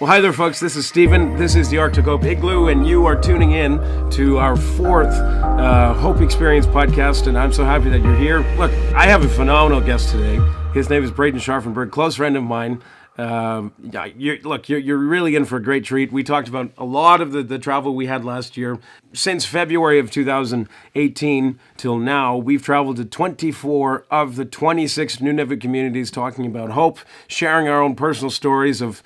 Well, hi there, folks. This is Steven. This is the Arctic Hope Igloo, and you are tuning in to our fourth Hope Experience podcast, and I'm so happy that you're here. Look, I have a phenomenal guest today. His name is Braden Scharfenberg, close friend of mine. You're really in for a great treat. We talked about a lot of the travel we had last year. Since February of 2018 till now, we've traveled to 24 of the 26 Nunavut communities talking about hope, sharing our own personal stories of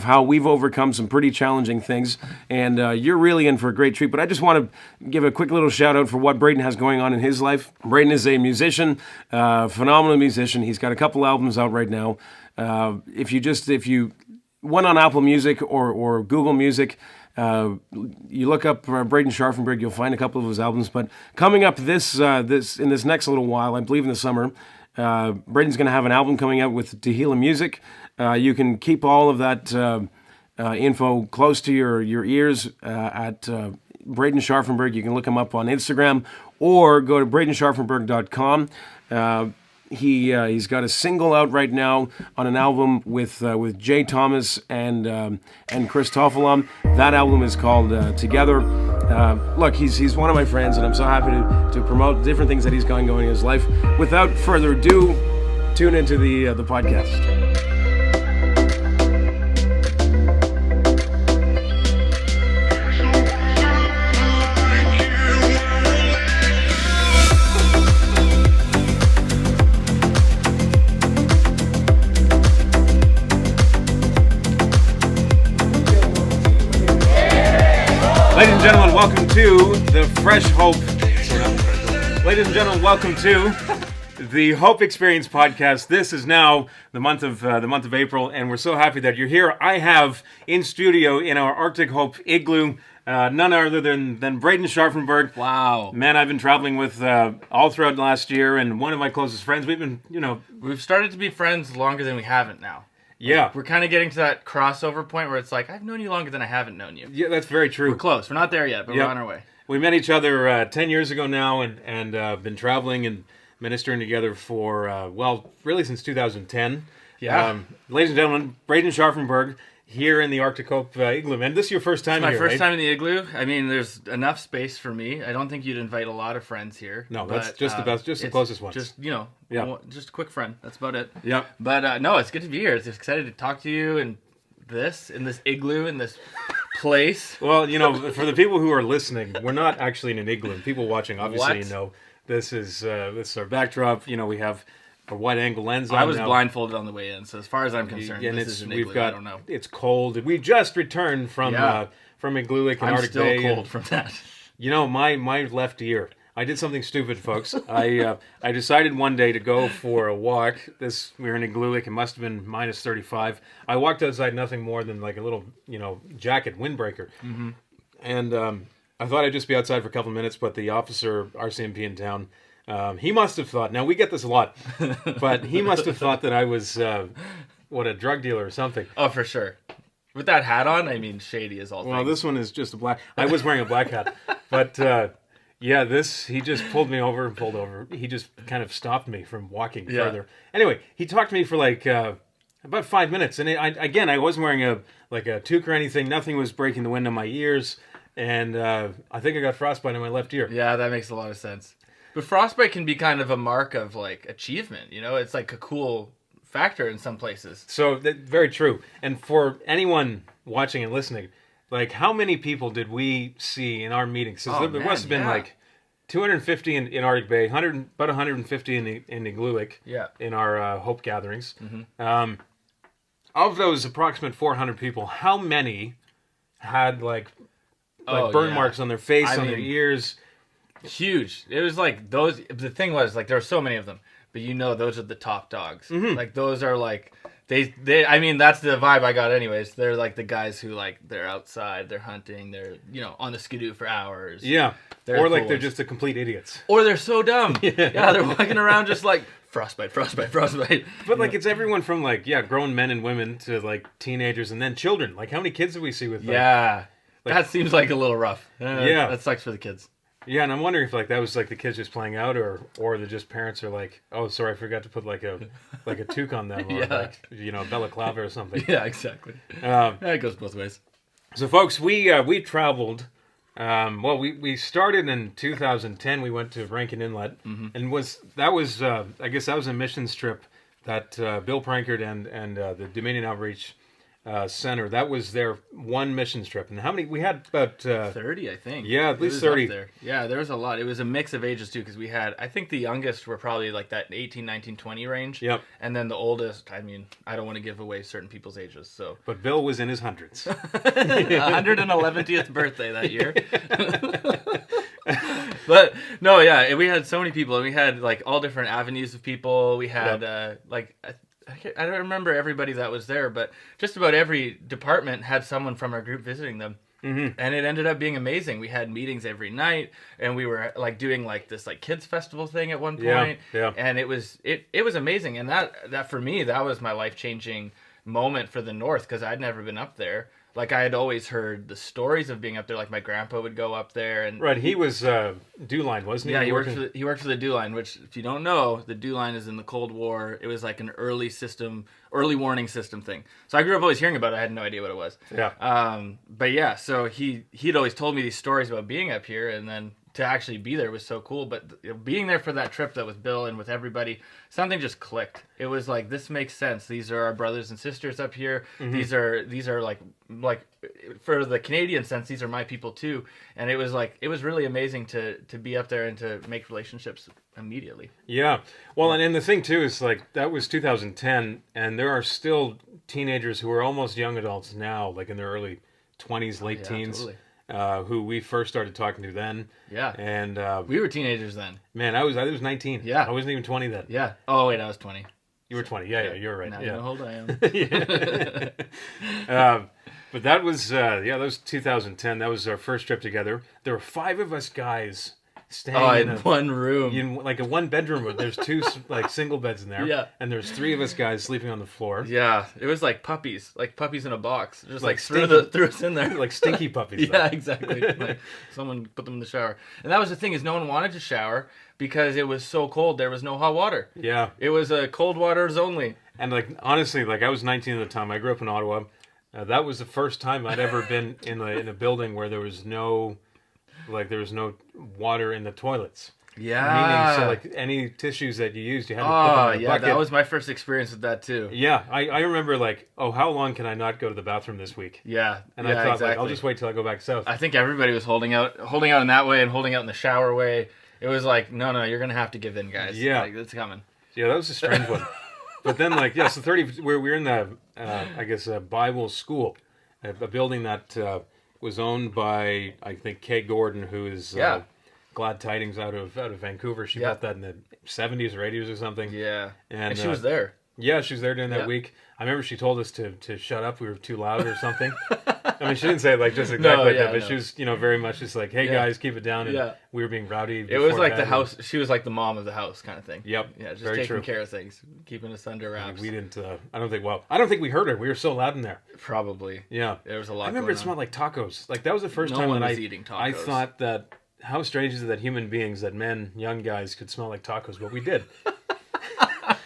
how we've overcome some pretty challenging things. And you're really in for a great treat. But I just want to give a quick little shout out for what Braden has going on in his life. Braden is a musician, phenomenal musician. He's got a couple albums out right now. If you went on Apple Music or Google Music, you look up Braden Scharfenberg, you'll find a couple of his albums. But coming up in this next little while, I believe in the summer, Braden's going to have an album coming out with Tehillah Music. You can keep all of that info close to your ears at Braden Scharfenberg. You can look him up on Instagram or go to bradenscharfenberg.com. He's got a single out right now on an album with Jay Thomas and Chris Toffelum. That album is called Together. Look, he's one of my friends, and I'm so happy to promote different things that he's got going in his life. Without further ado, tune into the podcast. Ladies and gentlemen, welcome to the Fresh Hope. Ladies and gentlemen, welcome to the Hope Experience podcast. This is now the month of April, and we're so happy that you're here. I have in studio in our Arctic Hope Igloo none other than Braden Scharfenberg. Wow, man, I've been traveling with all throughout last year, and one of my closest friends. We've started to be friends longer than we haven't now. Yeah. We're kind of getting to that crossover point where it's like, I've known you longer than I haven't known you. Yeah, that's very true. We're close. We're not there yet, but we're on our way. We met each other 10 years ago now and been traveling and ministering together for, really since 2010. Yeah. Ladies and gentlemen, Braden Scharfenberg here in the Arctic Hope Igloo. And this is your first time here, my first right? time in the igloo. I mean, there's enough space for me. I don't think you'd invite a lot of friends here. No, that's just the best, just the closest one. Just, just a quick friend. That's about it. Yeah. But no, it's good to be here. It's excited to talk to you in this igloo, in this place. Well, for the people who are listening, we're not actually in an igloo. People watching, obviously, this is our backdrop. We have a wide-angle lens on. I was blindfolded on the way in, so as far as I'm concerned, this is an igloo. I don't know. It's cold. We just returned from Igloo Lake in Arctic Bay. I'm still cold from that. My left ear. I did something stupid, folks. I decided one day to go for a walk. We were in Igloo Lake. It must have been minus 35. I walked outside, nothing more than like a little, jacket, windbreaker. Mm-hmm. And I thought I'd just be outside for a couple of minutes, but the officer, RCMP in town, he must have thought, now we get this a lot, but he must have thought that I was, a drug dealer or something. Oh, for sure. With that hat on, I mean, shady as all things. Well, this one is just a black, I was wearing a black hat, but he just pulled me over and pulled over. He just kind of stopped me from walking further. Anyway, he talked to me for like, about 5 minutes, and I wasn't wearing a toque or anything, nothing was breaking the wind in my ears, and I think I got frostbite in my left ear. Yeah, that makes a lot of sense. But frostbite can be kind of a mark of like achievement, It's like a cool factor in some places. So very true. And for anyone watching and listening, like how many people did we see in our meetings? There must have been like 250 in Arctic Bay, about 150 in Igloo Lake. Yeah. In our Hope gatherings. Mm-hmm. Of those approximate 400 people, how many had like burn marks on their face, on their ears? Huge. It was like those. The thing was like there were so many of them, but those are the top dogs. Mm-hmm. Like those are like they. I mean that's the vibe I got anyways. They're like the guys who like they're outside, they're hunting, they're on the skidoo for hours. Yeah. Or like they're just the complete idiots. Or they're so dumb. Yeah, they're walking around just like frostbite. But like it's everyone from like grown men and women to like teenagers and then children. Like how many kids do we see with? That seems like a little rough. That sucks for the kids. Yeah, and I'm wondering if like that was like the kids just playing out, or the just parents are like, oh, sorry, I forgot to put like a toque on them, or Yeah. like balaclava or something. Yeah, exactly. Um, Yeah, it goes both ways. so, folks, we traveled. Well, we started in 2010. We went to Rankin Inlet, and I guess that was a missions trip that Bill Prankard and the Dominion Outreach Center. That was their one missions trip. And how many we had? About 30, I think. Yeah, at It least was up 30. there. Yeah, there was a lot. It was a mix of ages too, because we had, I think the youngest were probably like that 18, 19, 20 range. Yep. And then the oldest, I mean, I don't want to give away certain people's ages, so. But Bill was in his hundreds. 111th birthday that year. But no, yeah, we had so many people, and we had like all different avenues of people. We had like I don't remember everybody that was there, but just about every department had someone from our group visiting them. Mm-hmm. And it ended up being amazing. We had meetings every night, and we were like doing like this like kids festival thing at one point. Yeah. And it was amazing. And that for me, that was my life-changing moment for the North, because I'd never been up there. Like, I had always heard the stories of being up there. Like, my grandpa would go up there, and Right, he was Dew Line, wasn't he? yeah, he worked for the Dew Line. Which, if you don't know, the Dew Line is in the Cold War. It was like an early warning system thing. So I grew up always hearing about it. I had no idea what it was. Yeah. But yeah, so he'd always told me these stories about being up here, and then to actually be there was so cool. But being there for that trip, that with Bill and with everybody, something just clicked. It was like, this makes sense. These are our brothers and sisters up here. Mm-hmm. These are like for the Canadian sense, these are my people too. And it was really amazing to be up there and to make relationships immediately. Yeah. Well, and the thing too is like that was 2010, and there are still teenagers who are almost young adults now, like in their early 20s, late teens. Totally. Who we first started talking to then. Yeah. And we were teenagers then. man, I was 19. Yeah. I wasn't even 20 then. Yeah. Oh wait, I was 20. You were 20. Yeah, you're right. Now yeah. you know how old I am. But that was that was 2010. That was our first trip together. There were 5 of us guys staying in one room. In like a one bedroom room. There's 2 like single beds in there. Yeah. And there's 3 of us guys sleeping on the floor. Yeah, it was like puppies in a box. Just Like threw us in there. Like stinky puppies. Yeah, exactly. Like someone put them in the shower. And that was the thing, is no one wanted to shower because it was so cold. There was no hot water. Yeah. It was cold waters only. And like honestly, like I was 19 at the time. I grew up in Ottawa. That was the first time I'd ever been in a building where there was no water in the toilets. Yeah. Meaning, so like any tissues that you used, you had to put them in a bucket. That was my first experience with that too. Yeah, I remember like, oh, how long can I not go to the bathroom this week? Yeah. And I thought like, I'll just wait till I go back south. I think everybody was holding out in that way and holding out in the shower way. It was like, no, you're gonna have to give in, guys. Yeah, like, it's coming. Yeah, that was a strange one. But then like, so 30, we're in the I guess a Bible school, a building that was owned by I think Kay Gordon, who is Glad Tidings out of Vancouver. She built that in the 70s or 80s or something. Yeah. And she uh, was there. Yeah, she was there during that week. I remember she told us to shut up. We were too loud or something. I mean, she didn't say it like just exactly like that, but she was, very much just like, "Hey guys, keep it down." And we were being rowdy. It was like the house. She was like the mom of the house, kind of thing. Yep. Yeah, just very taking true. care of things, keeping us under wraps. We didn't. I don't think we heard her. We were so loud in there. Probably. Yeah. There was a lot. I remember it smelled like tacos. Like that was the first No time one that was eating tacos. I thought that how strange is it that human beings, that men, young guys, could smell like tacos, but we did.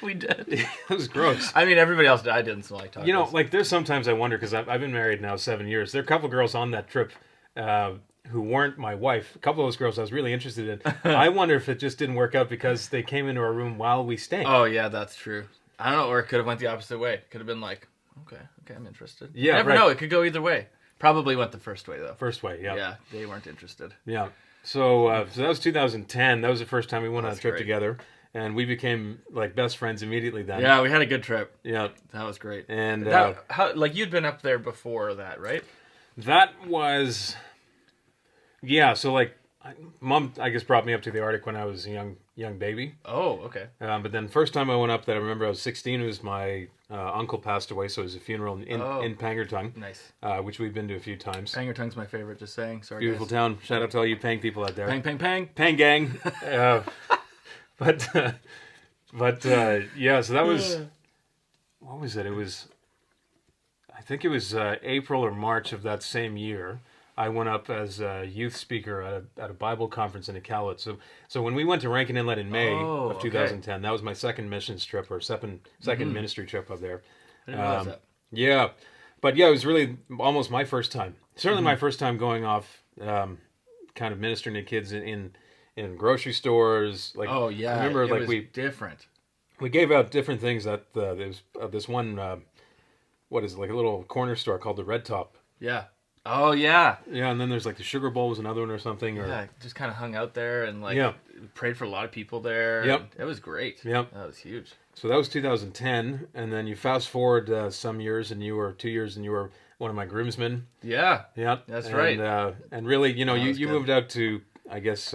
We did. It was gross. I mean, everybody else I didn't smell like tacos. Like there's sometimes I wonder, because I've been married now 7 years. There are a couple girls on that trip who weren't my wife. A couple of those girls I was really interested in. I wonder if it just didn't work out because they came into our room while we stayed. Oh yeah, that's true. I don't know, or it could have went the opposite way. It could have been like, okay, I'm interested. Yeah, you never know. It could go either way. Probably went the first way though. First way, yeah. Yeah, they weren't interested. Yeah. So that was 2010. That was the first time we went on a trip great. together, and we became like best friends immediately then. Yeah, we had a good trip. Yeah, that was great. And you'd been up there before that, right? That was, yeah. So like, Mom, I guess, brought me up to the Arctic when I was a young baby. Oh, okay. But then first time I went up, that I remember I was 16. It was my uncle passed away, so it was a funeral in Pangertung. Nice. Which we've been to a few times. Pangertung's my favorite. Just saying. Sorry. Beautiful guys. town. Shout out to all you Pang people out there. Pang, pang, pang. Pang gang. But yeah. So that was, what was it? It was, I think it was April or March of that same year. I went up as a youth speaker at a Bible conference in Iqaluit. So when we went to Rankin Inlet in May Oh, of 2010, that was my second missions trip or second ministry trip up there. I didn't realize that. Yeah, but yeah, it was really almost my first time. Certainly my first time going off, kind of ministering to kids in grocery stores. Like, Oh yeah, I remember it like was different. we gave out different things at there's this one what is it, like a little corner store called the Red Top. Yeah. Oh yeah. Yeah, and then there's like the Sugar Bowl was another one or something. Or Yeah, just kind of hung out there and like Yeah. prayed for a lot of people there. Yep. And it was great. Yep. That was huge. So that was 2010, and then you fast forward some years, and you were 2 years, and you were one of my groomsmen. Yeah. Yeah, That's right. And really, you know, That was you good. moved out to, I guess,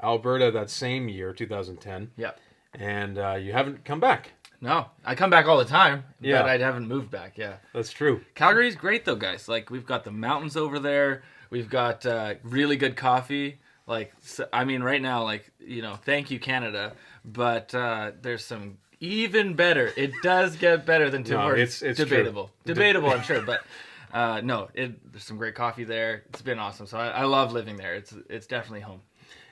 Alberta that same year, 2010, Yeah. and you haven't come back. No, I come back all the time, Yeah. but I haven't moved back. Yeah. That's true. Calgary's great though, guys. Like we've got the mountains over there. We've got really good coffee. Like so, I mean, right now, like you know, thank you Canada, but there's some even better. It does get better than Tim No, Hortons. it's debatable, true. debatable, I'm sure, but no, there's some great coffee there. It's been awesome. So I love living there. It's definitely home.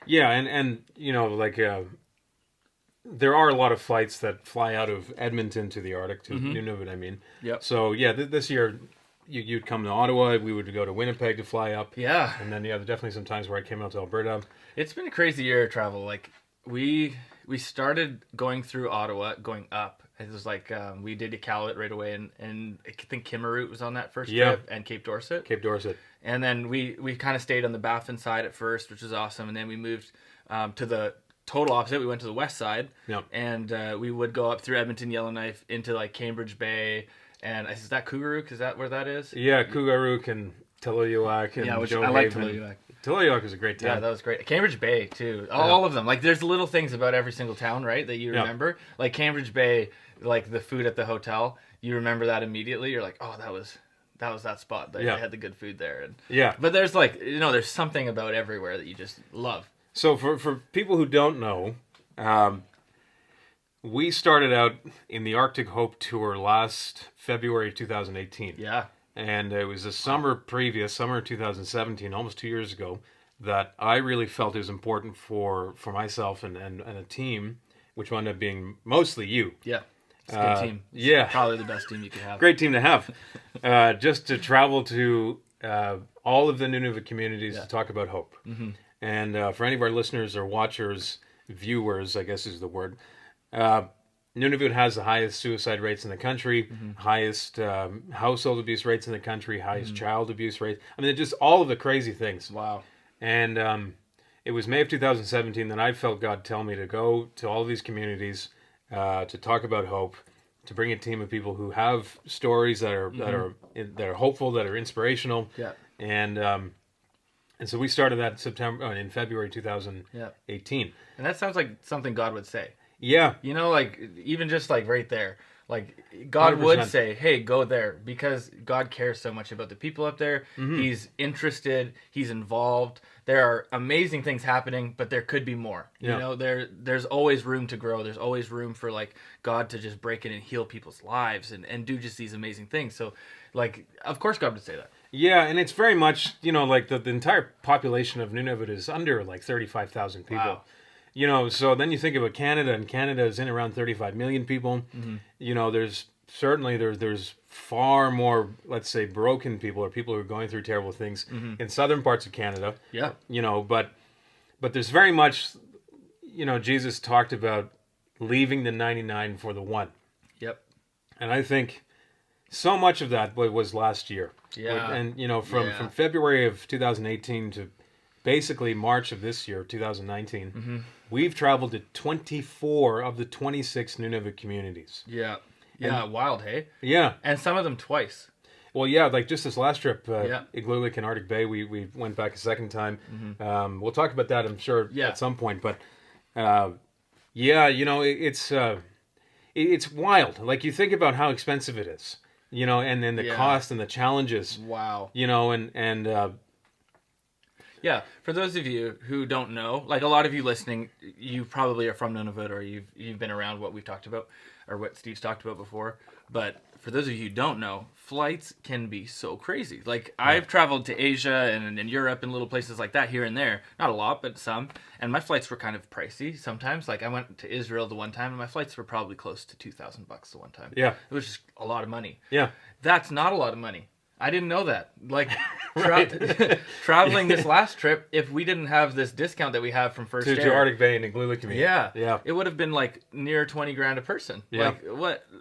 Yeah, and you know, like there are a lot of flights that fly out of Edmonton to the Arctic, to Nunavut, I mean. Yep. So yeah, this year you'd come to Ottawa. We would go to Winnipeg to fly up. Yeah. And then yeah, definitely some times where I came out to Alberta. It's been a crazy year of travel. Like we started going through Ottawa, going up. It was like we did Iqaluit right away, and I think Kimmeroot was on that first Yeah. trip, and Cape Dorset. Cape Dorset. And then we kind of stayed on the Baffin side at first, which was awesome. And then we moved to the total opposite. We went to the west side, Yeah. and we would go up through Edmonton, Yellowknife into like Cambridge Bay. And is that Cougarook? Is that where that is? Yeah, Cougarook and Tellurioak and Yeah, which Joe I like Haven. Tellurioak. Tellurioak is a great town. Yeah, that was great. Cambridge Bay too. All of them. Like, there's little things about every single town, right, that you Yeah. remember. Like Cambridge Bay, like the food at the hotel, you remember that immediately. You're like, oh, that was that spot. They Yeah. had the good food there. And Yeah. but there's like, you know, there's something about everywhere that you just love. So for people who don't know, we started out in the Arctic Hope Tour last February 2018. Yeah. And it was the summer 2017, almost 2 years ago, that I really felt it was important for myself and a team, which wound up being mostly you. Yeah. It's a good team. It's yeah. probably the best team you could have. Great team to have. Just to travel to all of the Nunavut communities to talk about hope. Mm-hmm. And for any of our listeners or watchers, viewers, I guess is the word, Nunavut has the highest suicide rates in the country, highest household abuse rates in the country, highest child abuse rates. I mean, just all of the crazy things. Wow. And it was May of 2017 that I felt God tell me to go to all of these communities to talk about hope, to bring a team of people who have stories that are hopeful, that are inspirational. Yeah. And so we started that in February 2018. Yeah. And that sounds like something God would say. Yeah. You know, like, even just like right there, like God would 100%. say, hey, go there, because God cares so much about the people up there. Mm-hmm. He's interested, he's involved. There are amazing things happening, but there could be more. Yeah. You know, there's always room to grow. There's always room for like God to just break in and heal people's lives and do just these amazing things. So like, of course God would say that. Yeah, and it's very much, you know, like the entire population of Nunavut is under like 35,000 people. Wow. You know, so then you think about Canada, and Canada is in around 35 million people. Mm-hmm. You know, there's far more, let's say, broken people or people who are going through terrible things in southern parts of Canada. Yeah. You know, but there's very much, you know, Jesus talked about leaving the 99 for the one. Yep. And I think so much of that was last year. Yeah. And, you know, from February of 2018 to basically March of this year, 2019, we've traveled to 24 of the 26 Nunavut communities. Yeah. Yeah. Wild, hey? Yeah. And some of them twice. Well, yeah, like just this last trip, Yeah. Iqaluit and Arctic Bay, we went back a second time. We'll talk about that, I'm sure, at some point. But, yeah, you know, it's wild. Like, you think about how expensive it is, you know, and then the cost and the challenges. Wow. You know, and Yeah, for those of you who don't know, like a lot of you listening, you probably are from Nunavut, or you've been around what we've talked about, or what Steve's talked about before. But for those of you who don't know, flights can be so crazy. Like, I've traveled to Asia and in Europe and little places like that here and there. Not a lot, but some. And my flights were kind of pricey sometimes. Like, I went to Israel the one time, and my flights were probably close to $2,000 the one time. Yeah. It was just a lot of money. Yeah. That's not a lot of money. I didn't know that. Like, Right. traveling this last trip, if we didn't have this discount that we have from First To Air, Arctic Bay and Igloo community. yeah, it would have been like near 20 grand a person. Yeah. Like,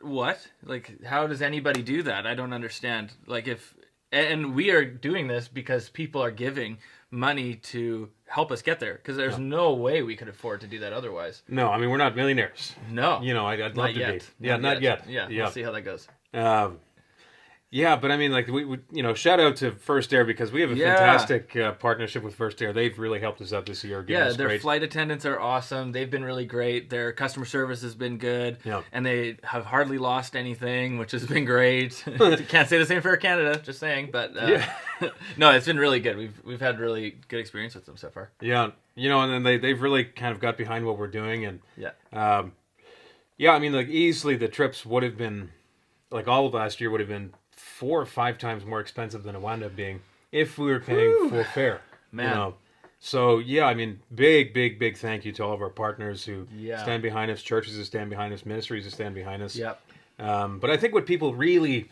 what? Like, how does anybody do that? I don't understand. Like, and we are doing this because people are giving money to help us get there, because there's no way we could afford to do that otherwise. No, I mean, we're not millionaires. No. I'd love to be. Yeah, not yet. Yeah, we'll see how that goes. Yeah, but I mean, like, we shout out to First Air, because we have a fantastic partnership with First Air. They've really helped us out this year. Their flight attendants are awesome. They've been really great. Their customer service has been good. Yeah. And they have hardly lost anything, which has been great. Can't say the same for Air Canada, just saying. But no, it's been really good. We've had really good experience with them so far. Yeah, and then they've really kind of got behind what we're doing, and I mean, like, easily the trips would have been, like, all of last year would have been 4 or 5 times more expensive than it wound up being if we were paying full fare. Man. So yeah, I mean, big thank you to all of our partners who Yeah. stand behind us, churches that stand behind us, ministries that stand behind us. Yep. But I think what people really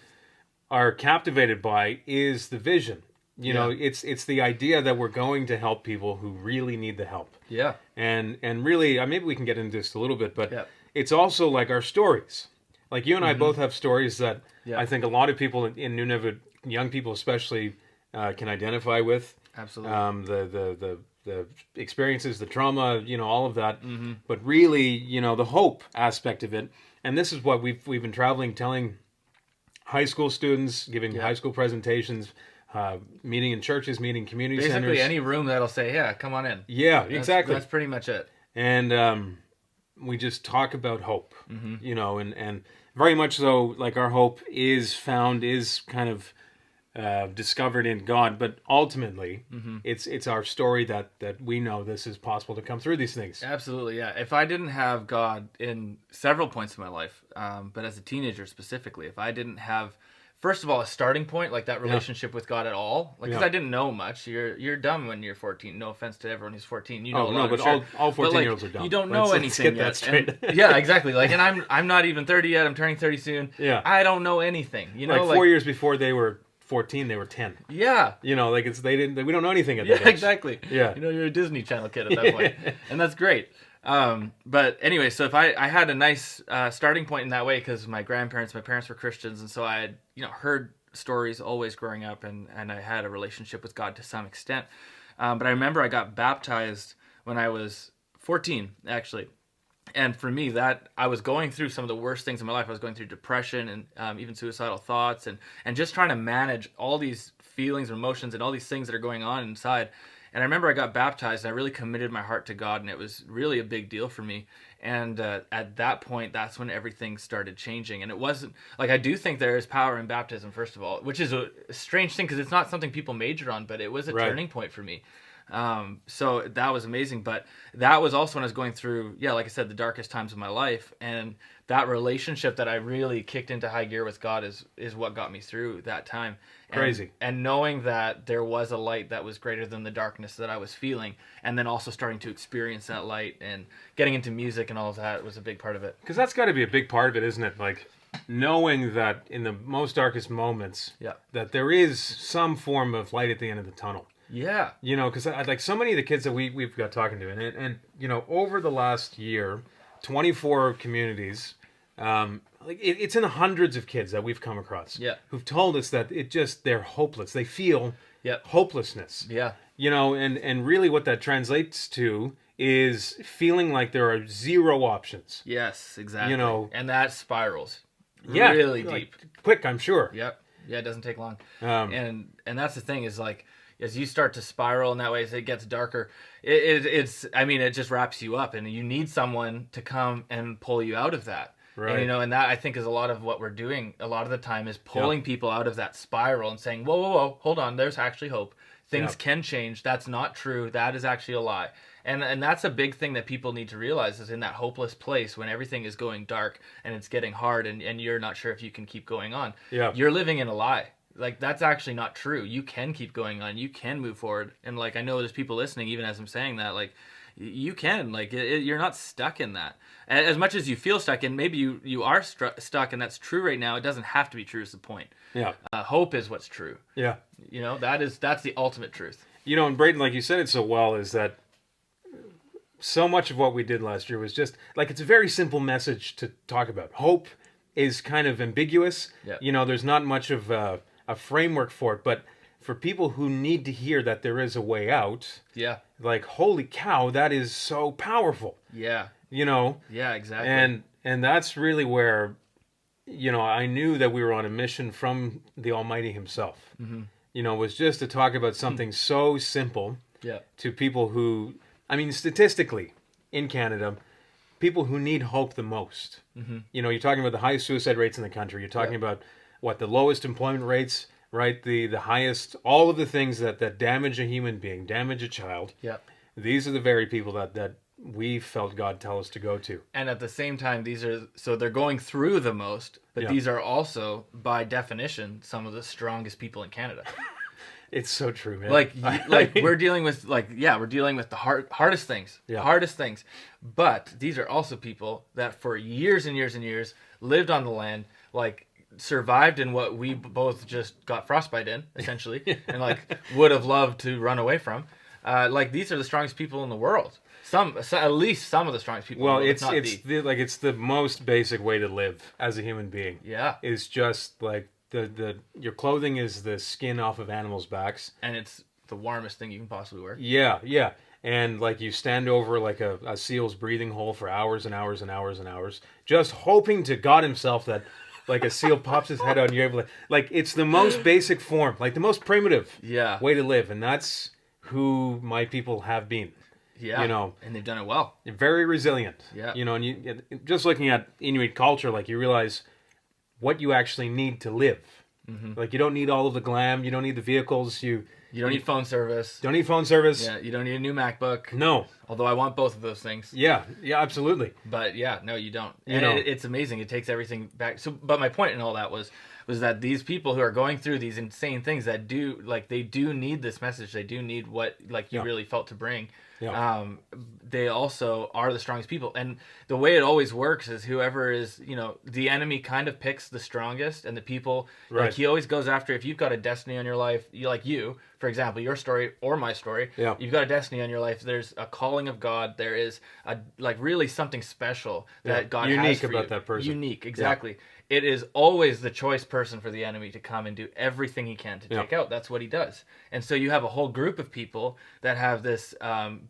are captivated by is the vision. You know, it's the idea that we're going to help people who really need the help. Yeah. And really, maybe we can get into this a little bit, but Yep. it's also like our stories. Like, you and I both have stories that Yeah. I think a lot of people in Nunavut, young people especially, can identify with. Absolutely. The experiences, the trauma, all of that. But really, the hope aspect of it. And this is what we've been traveling, telling high school students, giving high school presentations, meeting in churches, meeting community centers. Basically, any room that'll say, yeah, come on in. Yeah, exactly. That's pretty much it. And we just talk about hope, and very much so, like, our hope is kind of discovered in God, but ultimately it's our story that we know this is possible to come through these things. Absolutely, yeah. If I didn't have God in several points of my life, but as a teenager specifically, if I didn't have, first of all, a starting point, like that relationship with God at all, like, because I didn't know much. You're dumb when you're 14. No offense to everyone who's 14. You know, a lot, but sure. all 14-year-olds like, are dumb. You don't know Let's anything get that yet. straight. And, yeah, exactly. Like, and I'm not even 30 yet. I'm turning 30 soon. Yeah. I don't know anything. You know, like 4 years before they were 14, they were 10. Yeah. Like, we don't know anything at that age. Exactly. Yeah. You're a Disney Channel kid at that point. And that's great. But anyway, so if I had a nice starting point in that way, because my parents were Christians, and so I had, heard stories always growing up, and I had a relationship with God to some extent. But I remember I got baptized when I was 14, actually. And for me, that I was going through some of the worst things in my life. I was going through depression and even suicidal thoughts, and just trying to manage all these feelings and emotions and all these things that are going on inside. And I remember I got baptized, and I really committed my heart to God, and it was really a big deal for me. And at that point, that's when everything started changing. And it wasn't, like, I do think there is power in baptism, first of all, which is a strange thing, because it's not something people major on, but it was a turning point for me. So that was amazing. But that was also when I was going through, like I said, the darkest times of my life. And that relationship that I really kicked into high gear with God is what got me through that time. Crazy. And knowing that there was a light that was greater than the darkness that I was feeling, and then also starting to experience that light and getting into music and all of that was a big part of it. Because that's got to be a big part of it, isn't it? Like, knowing that in the most darkest moments, that there is some form of light at the end of the tunnel. Yeah. Because like so many of the kids that we've got talking to, and over the last year, 24 communities, it's in the hundreds of kids that we've come across who've told us that they're hopeless. They feel hopelessness. Yeah. And really what that translates to is feeling like there are zero options. Yes, exactly. And that spirals Yeah, really like, deep. quick, I'm sure. Yep. Yeah, it doesn't take long. And that's the thing is, like, as you start to spiral in that way, as it gets darker, it just wraps you up, and you need someone to come and pull you out of that. Right. And, and that, I think, is a lot of what we're doing a lot of the time, is pulling people out of that spiral and saying, whoa, hold on, there's actually hope. Things can change. That's not true. That is actually a lie. And that's a big thing that people need to realize, is in that hopeless place when everything is going dark and it's getting hard and you're not sure if you can keep going on. Yeah. You're living in a lie. Like, that's actually not true. You can keep going on. You can move forward. And like, I know there's people listening, even as I'm saying that, like, you can, like, you're not stuck in that. As much as you feel stuck, and maybe you are stuck, and that's true right now, it doesn't have to be true is the point. Yeah. Hope is what's true. Yeah. You know, that's the ultimate truth. You know, and Braden, like you said it so well, is that so much of what we did last year was just, like, it's a very simple message to talk about. Hope is kind of ambiguous. Yeah. You know, there's not much of a framework for it, but for people who need to hear that there is a way out, Yeah. like, holy cow, that is so powerful. Yeah. You know? Yeah, exactly. And that's really where, you know, I knew that we were on a mission from the Almighty himself. Mm-hmm. You know, was just to talk about something so simple Yeah. to people who, I mean, statistically, in Canada, people who need hope the most. Mm-hmm. You know, you're talking about the highest suicide rates in the country. You're talking about, what, the lowest employment rates, right? The highest, all of the things that damage a human being, damage a child. Yeah. These are the very people that we felt God tell us to go to. And at the same time, they're going through the most, but Yeah. these are also, by definition, some of the strongest people in Canada. It's so true, man. Like we're dealing with the hardest things, but these are also people that for years and years and years lived on the land, like, survived in what we both just got frostbite in, essentially, and like would have loved to run away from. Like, these are the strongest people in the world. At least some of the strongest people. Well, in the world, it's the most basic way to live as a human being. Yeah. Is just like your clothing is the skin off of animals' backs, and it's the warmest thing you can possibly wear. Yeah, yeah. And like, you stand over like a seal's breathing hole for hours and hours and hours and hours, just hoping to God himself that, like, a seal pops his head out and you're able to, like, it's the most basic form, like the most primitive way to live, and that's who my people have been. Yeah, you know, and they've done it well. They're very resilient. Yeah, you know, and you just looking at Inuit culture, like, you realize what you actually need to live. Mm-hmm. Like, you don't need all of the glam, you don't need the vehicles, you don't need phone service. Don't need phone service. Yeah, you don't need a new MacBook. No. Although I want both of those things. Yeah, absolutely. But yeah, no, you don't. You know, it's amazing. It takes everything back. So, but my point in all that was that these people who are going through these insane things that they do need this message. They do need what, like, you really felt to bring. Yeah. They also are the strongest people. And the way it always works is whoever is, you know, the enemy kind of picks the strongest, and the people, like, he always goes after, if you've got a destiny on your life, for example, your story or my story, you've got a destiny on your life. There's a calling of God. There is really something special that God has for you. Unique about that person. Unique, exactly. Yeah. It is always the choice person for the enemy to come and do everything he can to take out. That's what he does. And so you have a whole group of people that have this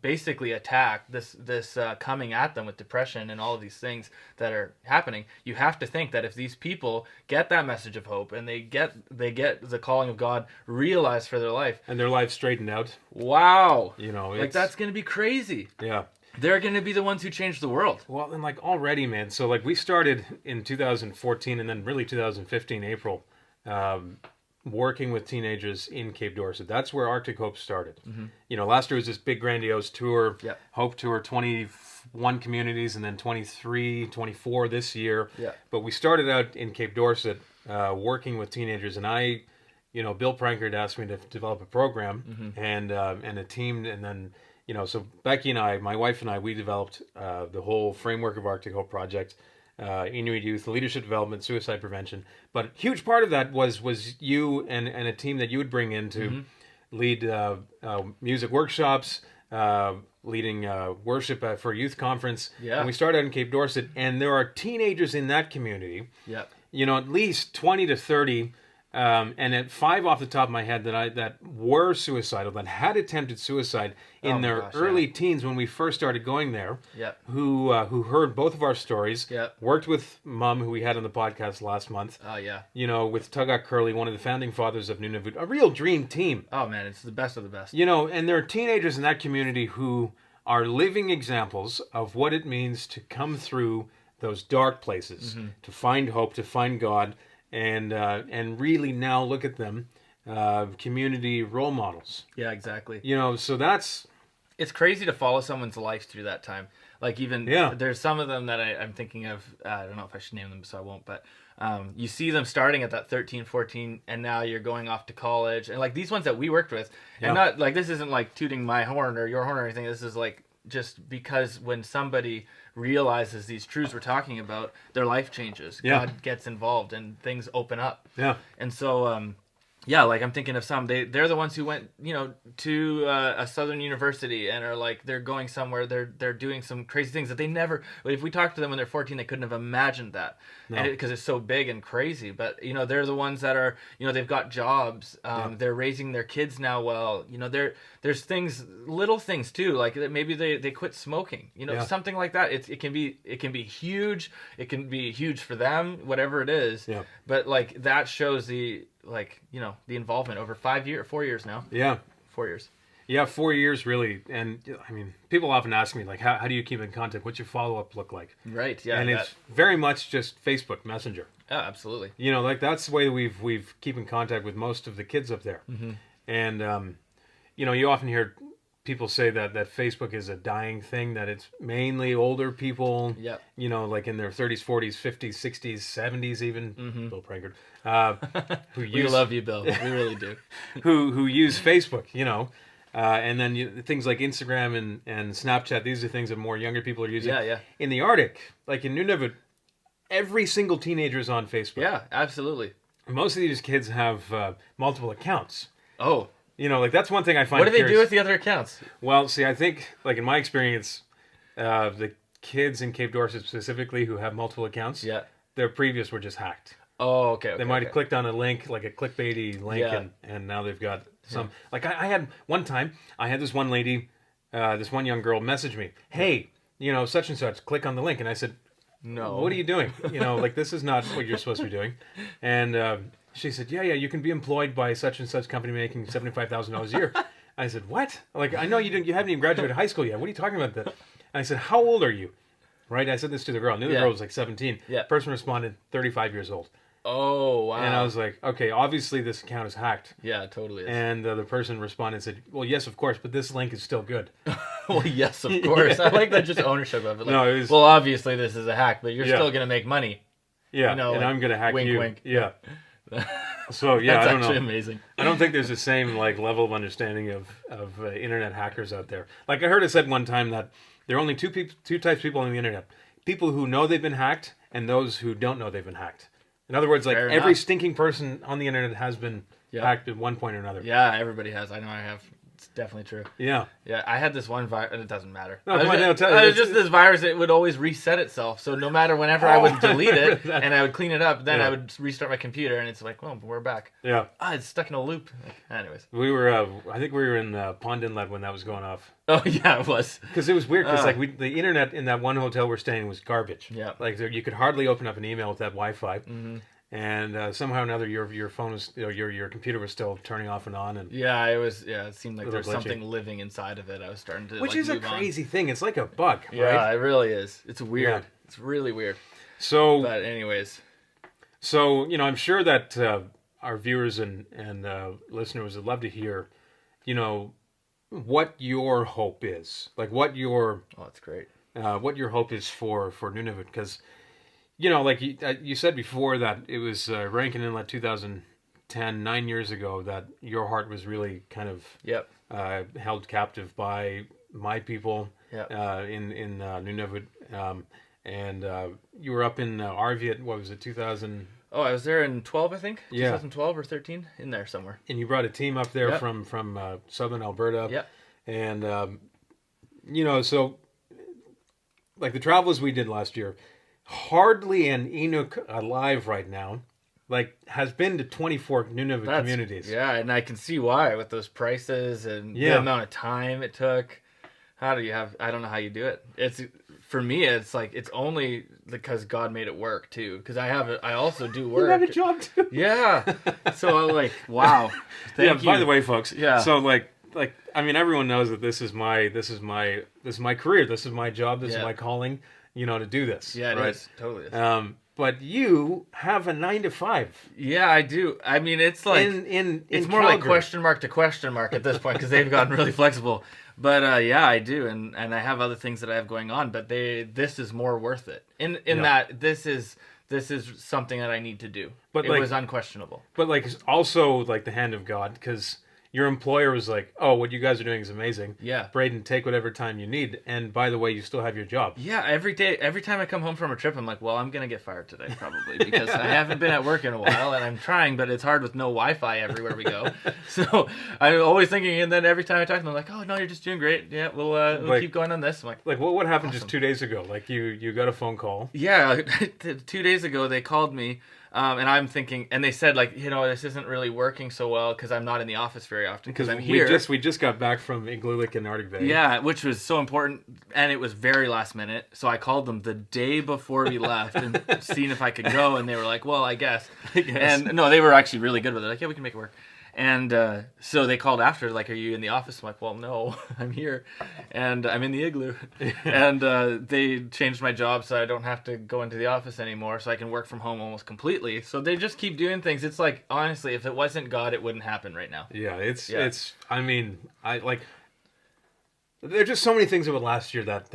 basically attack, this coming at them with depression and all of these things that are happening. You have to think that if these people get that message of hope and they get the calling of God realized for their life, and their life straightened out. Wow. You know, like, that's going to be crazy. Yeah. They're going to be the ones who change the world. Well, and like, already, man. So, like, we started in 2014 and then really 2015, April, working with teenagers in Cape Dorset. That's where Arctic Hope started. Mm-hmm. You know, last year was this big grandiose tour, Hope Tour, 21 communities, and then 23, 24 this year. Yeah. But we started out in Cape Dorset working with teenagers, and Bill Prankard asked me to develop a program and a team, and then, you know, so Becky and I, my wife and I, we developed the whole framework of Arctic Hope Project, Inuit Youth, leadership development, suicide prevention. But a huge part of that was you and a team that you would bring in to lead music workshops, leading worship for a youth conference. Yeah. And we started out in Cape Dorset, and there are teenagers in that community. Yeah. You know, at least 20 to 30. And at 5 off the top of my head that were suicidal, that had attempted suicide in their early teens when we first started going there. Yeah. Who heard both of our stories. Yeah. Worked with Mom, who we had on the podcast last month. Oh yeah. You know, with Tugak Curley, one of the founding fathers of Nunavut, a real dream team. Oh man, it's the best of the best. You know, and there are teenagers in that community who are living examples of what it means to come through those dark places, to find hope, to find God. And really now look at them, community role models. Yeah, exactly. You know, so that's it's crazy to follow someone's life through that time. Like even there's some of them that I'm thinking of. I don't know if I should name them, so I won't. But you see them starting at that 13, 14, and now you're going off to college. And like these ones that we worked with, and not like this isn't like tooting my horn or your horn or anything. This is like just because when somebody realizes these truths we're talking about, their life changes. God gets involved and things open up. Yeah. And so yeah, like I'm thinking of some. They're the ones who went, to a southern university and are like they're going somewhere. They're doing some crazy things that they never. If we talked to them when they're 14, they couldn't have imagined that, because it's so big and crazy. But they're the ones that are they've got jobs. They're raising their kids now well. There's things, little things too, like maybe they quit smoking. Something like that. It can be huge. It can be huge for them, whatever it is. Yeah. But like that shows the involvement over 4 years now. Yeah. 4 years. Yeah, 4 years really. And I mean, people often ask me like, how do you keep in contact? What's your follow-up look like? Right. Yeah. And it's very much just Facebook Messenger. Oh, absolutely. Like that's the way we've keep in contact with most of the kids up there. Mm-hmm. And you often hear people say that Facebook is a dying thing, that it's mainly older people, like in their 30s, 40s, 50s, 60s, 70s even, Bill Prankard, who We love you, Bill. We really do. who use Facebook, and then things like Instagram and Snapchat, these are things that more younger people are using. Yeah. In the Arctic, like in Nunavut, every single teenager is on Facebook. Yeah, absolutely. Most of these kids have multiple accounts. Oh. Like that's one thing I find What do they curious. do with the other accounts? Well, see, I think, like in my experience, the kids in Cape Dorset specifically who have multiple accounts, their previous were just hacked. Oh, okay. They might have clicked on a link, like a clickbaity link, and now they've got some. Like I had one time, I had this one lady, this one young girl message me, hey, such and such, click on the link. And I said, no. What are you doing? Like this is not what you're supposed to be doing. And she said, yeah, you can be employed by such and such company making $75,000 a year. I said, what? Like, I know you haven't even graduated high school yet. What are you talking about? And I said, how old are you? Right? I said this to the girl. I knew the girl was like 17. Yeah. Person responded, 35 years old. Oh, wow. And I was like, okay, obviously this account is hacked. Yeah, it totally is. And the person responded and said, well, yes, of course, but this link is still good. Well, yes, of course. I like that just ownership of it. Like, No, it was- well, obviously this is a hack, but you're still going to make money. Yeah, and like, I'm going to hack wink, you. wink. Yeah. So, yeah, That's I don't know. actually amazing. I don't think there's the same like level of understanding of internet hackers out there. Like I heard it said one time that there are only two types of people on the internet: people who know they've been hacked, and those who don't know they've been hacked. In other words, like Fair every enough. stinking person on the internet has been hacked at one point or another. Yeah, everybody has. I know I have. It's definitely true. Yeah. Yeah, I had this one virus, and it doesn't matter. No, it was just this virus. It would always reset itself. So no matter whenever I would delete it and I would clean it up, then I would restart my computer, and it's like, well, we're back. Yeah. It's stuck in a loop. Anyways. We were, I think we were in Pond Inlet when that was going off. Oh yeah, it was. Because it was weird. Because the internet in that one hotel we're staying was garbage. Yeah. Like you could hardly open up an email with that Wi-Fi. Mm-hmm. And somehow or another, your phone was, your computer was still turning off and on, and yeah, it was. Yeah, it seemed like there was glitchy. something living inside of it. I was starting to, which is a crazy thing. It's like a bug, Yeah, right? it really is. It's weird. Yeah. It's really weird. So, But anyways, I'm sure that our viewers and listeners would love to hear, what your hope is, like what your that's great. what your hope is for Nunavut, because. Like you said before that it was Rankin Inlet 2010, 9 years ago, that your heart was really kind of held captive by my people in Nunavut. And you were up in Arviat, what was it, 2000? Oh, I was there in 12, I think. Yeah. 2012 or 13, in there somewhere. And you brought a team up there from southern Alberta. Yeah. And, so like the travels we did last year, hardly an Inuk alive right now, like, has been to 24 Nunavut communities. Yeah, and I can see why with those prices and the amount of time it took. I don't know how you do it. For me, it's like, it's only because God made it work too. Because I also do work. You have a job too. Yeah. So I'm like, wow. Thank you. By the way, folks. Yeah. So like, I mean, everyone knows that this is my career. This is my job. This is my calling. To do this. Yeah, it right? is. Totally is. but you have a 9 to 5. Yeah, I do. I mean, it's like it's more like question mark to question mark at this point because they've gotten really flexible. But yeah, I do, and I have other things that I have going on. But this is more worth it. In that this is something that I need to do. But it was unquestionable. But like also like the hand of God, because your employer was like, "Oh, what you guys are doing is amazing. Yeah, Braden, take whatever time you need. And by the way, you still have your job." Yeah, every time I come home from a trip, I'm like, "Well, I'm gonna get fired today probably because I haven't been at work in a while, and I'm trying, but it's hard with no Wi-Fi everywhere we go." So I'm always thinking, and then every time I talk to them, I'm like, "Oh no, you're just doing great. Yeah, we'll keep going on this." I'm like what happened awesome. Just 2 days ago? Like you got a phone call. Yeah, 2 days ago they called me. And I'm thinking, and they said like, this isn't really working so well because I'm not in the office very often because I'm here. We just got back from Igloolik and Arctic Bay. Yeah, which was so important, and it was very last minute. So I called them the day before we left and seen if I could go, and they were like, "Well, I guess." And no, they were actually really good with it. Like, "Yeah, we can make it work." And so they called after, like, "Are you in the office?" I'm like, "Well, no, I'm here, and I'm in the igloo." And they changed my job so I don't have to go into the office anymore, so I can work from home almost completely. So they just keep doing things. It's like, honestly, if it wasn't God, it wouldn't happen right now. Yeah, it's. I mean, there's just so many things about last year that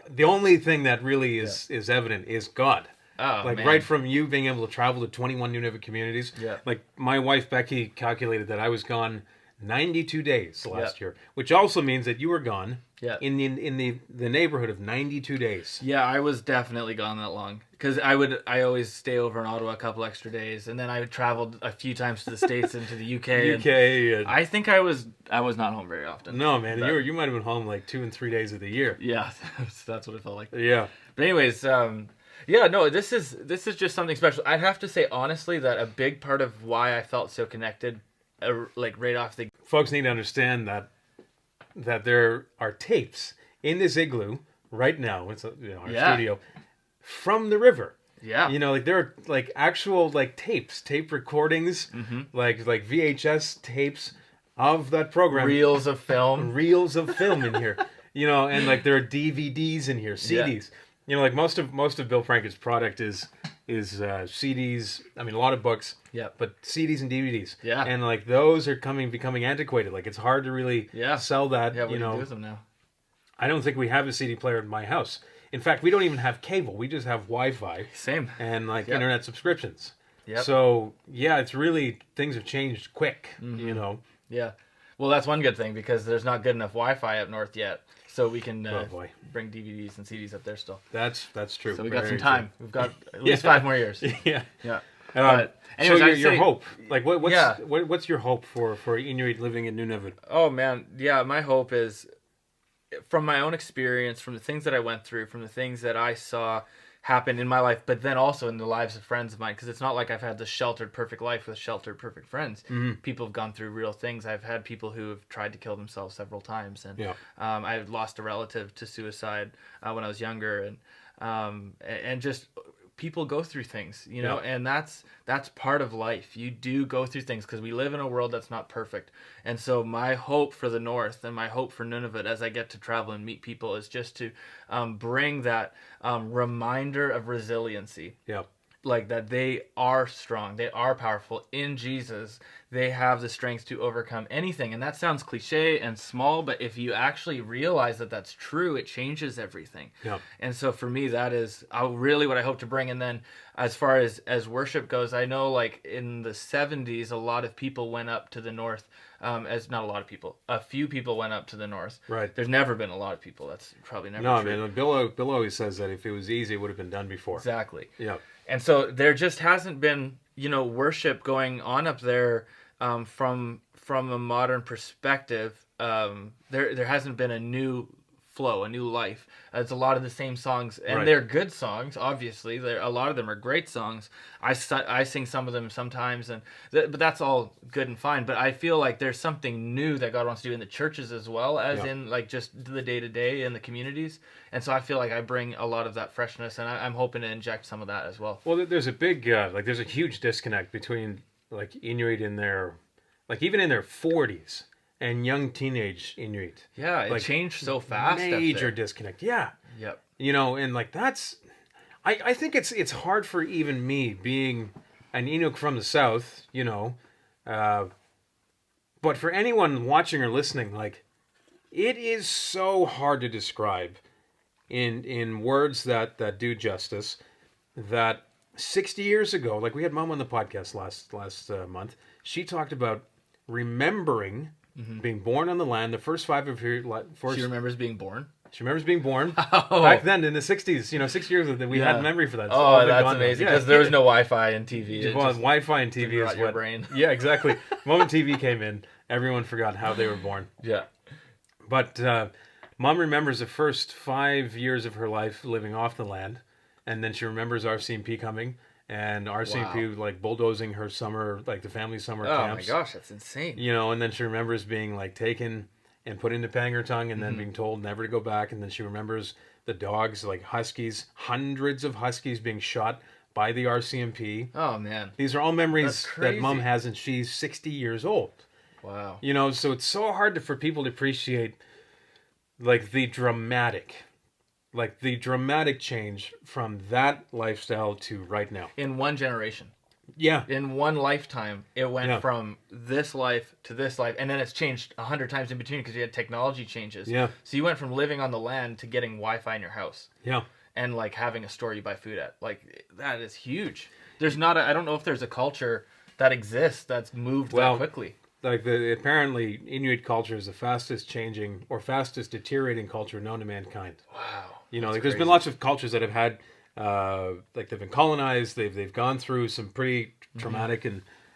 the only thing that really is evident is God. Oh, like man. Right from you being able to travel to 21 Nunavut communities. Yeah. Like my wife Becky calculated that I was gone 92 days last year, which also means that you were gone in the neighborhood of 92 days. Yeah, I was definitely gone that long because I always stay over in Ottawa a couple extra days, and then I traveled a few times to the States and to the UK. And I think I was not home very often. No, man, you might have been home like 2 and 3 days of the year. Yeah, that's what it felt like. Yeah. But anyways, yeah, no, this is just something special. I'd have to say honestly that a big part of why I felt so connected, like right off the folks need to understand that there are tapes in this igloo right now. It's our studio from the river. Yeah, like there are like actual like tape recordings, like VHS tapes of that program. Reels of film in here. And like there are DVDs in here, CDs. Yeah. Like most of Bill Franken's product is CDs. I mean, a lot of books. Yeah. But CDs and DVDs. Yeah. And like those are becoming antiquated. Like it's hard to really sell that. Yeah. What do you do with them now? I don't think we have a CD player in my house. In fact, we don't even have cable. We just have Wi-Fi. Same. And like internet subscriptions. Yeah. So yeah, it's really things have changed quick. Yeah. Well, that's one good thing because there's not good enough Wi-Fi up north yet. So we can bring DVDs and CDs up there still. That's true. So we got some time. We've got at least 5 more years. Yeah. Yeah. But anyways, so your hope, like what's your hope for Inuit living in Nunavut? Oh man, yeah. My hope is from my own experience, from the things that I went through, from the things that I saw happen in my life, but then also in the lives of friends of mine, because it's not like I've had the sheltered perfect life with sheltered perfect friends. People have gone through real things. I've had people who have tried to kill themselves several times, and I lost a relative to suicide when I was younger, and just people go through things, and that's part of life. You do go through things because we live in a world that's not perfect. And so my hope for the North and my hope for Nunavut as I get to travel and meet people is just to bring that reminder of resiliency. Yeah. Like that they are strong, they are powerful in Jesus. They have the strength to overcome anything. And that sounds cliche and small, but if you actually realize that that's true, it changes everything. Yeah. And so for me, that is really what I hope to bring. And then as far as worship goes, I know like in the 70s, a lot of people went up to the North. A few people went up to the North. Right. There's never been a lot of people. That's probably never true. No, man. Bill always says that if it was easy, it would have been done before. Exactly. Yeah. And so there just hasn't been, worship going on up there from a modern perspective. There hasn't been a new flow, a new life. It's a lot of the same songs, and they're good songs. Obviously, a lot of them are great songs. I sing some of them sometimes, but that's all good and fine. But I feel like there's something new that God wants to do in the churches as well as in like just the day to day in the communities. And so I feel like I bring a lot of that freshness, and I'm hoping to inject some of that as well. Well, there's a big there's a huge disconnect between like Inuit in their even in their 40s. And young teenage Inuit. Yeah, it changed so fast. Major disconnect. Yeah. Yep. And like that's, I think it's hard for even me being an Inuk from the South, but for anyone watching or listening, like, it is so hard to describe in words that do justice. That 60 years ago, like we had Mom on the podcast last month, she talked about remembering being born on the land. The first five of her She remembers being born. She remembers being born back then in the 60s. 6 years ago, we had memory for that. It's all that's gone now. amazing because there was no Wi-Fi and TV. Well, Wi-Fi and TV is your what. brain. Yeah, exactly. The moment TV came in, everyone forgot how they were born. Yeah. But Mom remembers the first 5 years of her life living off the land, and then she remembers RCMP coming and RCMP like bulldozing her summer, like the family summer camps. Oh my gosh, that's insane. And then she remembers being like taken and put into Pangertung and then being told never to go back. And then she remembers the dogs, like huskies, hundreds of huskies being shot by the RCMP. Oh, man. These are all memories that Mom has, and she's 60 years old. Wow. So it's so hard for people to appreciate, like, the dramatic change from that lifestyle to right now. In one generation. Yeah. In one lifetime, it went from this life to this life, and then it's changed 100 times in between because you had technology changes. Yeah. So you went from living on the land to getting Wi-Fi in your house. Yeah. And like having a store you buy food at. Like, that is huge. There's not I don't know if there's a culture that exists that's moved that quickly. Like apparently Inuit culture is the fastest changing or fastest deteriorating culture known to mankind. Wow. There's been lots of cultures that have had like they've been colonized, they've gone through some pretty traumatic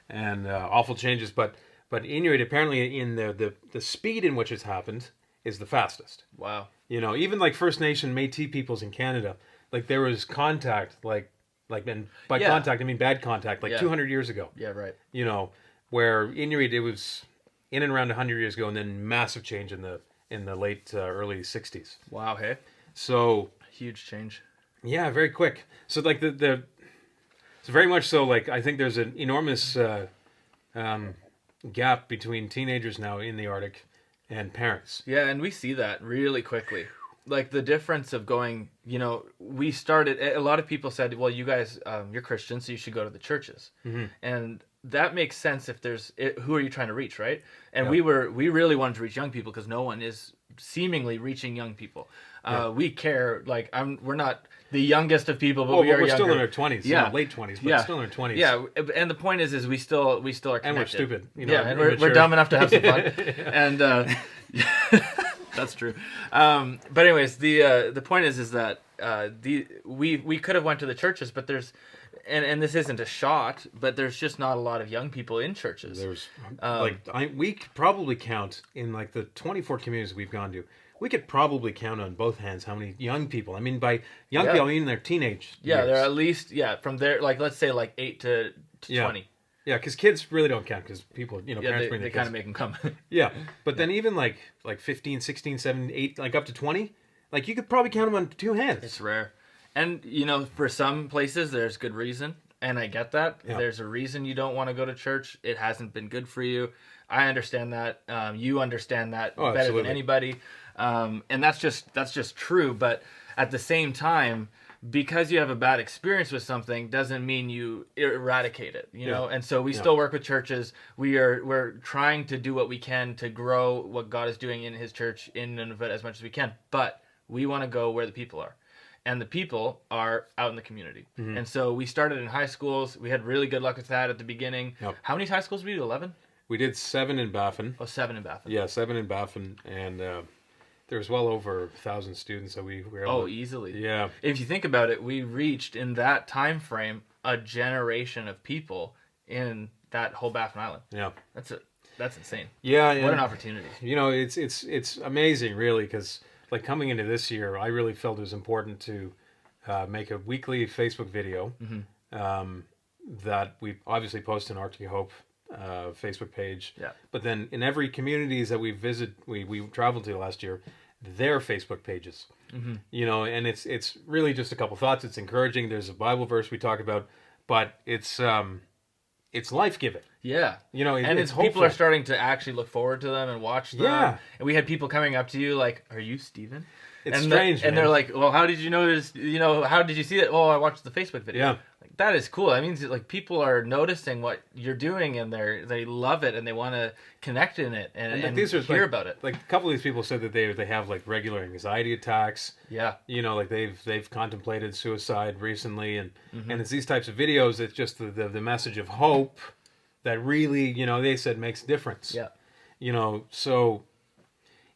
and awful changes, but Inuit apparently in the speed in which it's happened is the fastest. Wow. Even like First Nation Métis peoples in Canada, like there was contact and by contact I mean bad contact 200 years ago. Yeah, right. Where Inuit it was in and around 100 years ago, and then massive change in the late early 60s. Wow, hey. So huge change. Yeah, very quick. So like it's very much so like I think there's an enormous gap between teenagers now in the Arctic and parents. Yeah, and we see that really quickly. Like the difference of going, we started, a lot of people said, well, you guys, you're Christians, so you should go to the churches. Mm-hmm. And that makes sense if who are you trying to reach, right? And we really wanted to reach young people because no one is seemingly reaching young people. We care, like, we're not the youngest of people, but we're younger. Still in our 20s, late 20s, but still in our 20s. Yeah, and the point is we still are connected. And we're stupid. And we're dumb enough to have some fun. And that's true. But anyways, the point is that we could have went to the churches, but there's and this isn't a shot, but there's just not a lot of young people in churches. There's we could probably count in like the 24 communities we've gone to. We could probably count on both hands how many young people. I mean, by young people, I mean their teenage years. They're at least from there. Like let's say like 8 to 20. Yeah, because kids really don't count because people, parents bring they their kind of kids. make them come. Yeah, but then even like 15, 16, 17, 8, like up to 20, like you could probably count them on two hands. It's rare. And, for some places there's good reason, and I get that. Yeah. There's a reason you don't want to go to church. It hasn't been good for you. I understand that. You understand that better absolutely. than anybody. And that's just true. But at the same time, because you have a bad experience with something doesn't mean you eradicate it, know? And so we still work with churches. We're trying to do what we can to grow what God is doing in his church in Nunavut as much as we can. But we want to go where the people are. And the people are out in the community. Mm-hmm. And so we started in high schools. We had really good luck with that at the beginning. Yep. How many high schools did we do? 11? We did 7 in Baffin. Oh, 7 in Baffin. Yeah, 7 in Baffin. And there's well over 1,000 students. So we were able to, easily. Yeah. If you think about it, we reached in that time frame a generation of people in that whole Baffin Island. Yeah. That's insane. Yeah. What an opportunity. It's amazing, really, because like coming into this year, I really felt it was important to make a weekly Facebook video that we obviously post on Arctic Hope Facebook page. Yeah. But then in every communities that we traveled to last year, their Facebook pages. Mm-hmm. And it's really just a couple thoughts. It's encouraging. There's a Bible verse we talk about, but it's life-giving. Yeah. And it's people are starting to actually look forward to them and watch them. Yeah. And we had people coming up to you like, "Are you Steven?" It's strange, and man. they're like, well, how did you notice? How did you see it? Oh, I watched the Facebook video. Yeah. Like, that is cool. That means like people are noticing what you're doing, and they love it, and they want to connect in it and like, these are hear like, about it. Like a couple of these people said that they have like regular anxiety attacks. Yeah. Like they've contemplated suicide recently, and it's these types of videos. It's just the message of hope that really, they said makes a difference. Yeah. So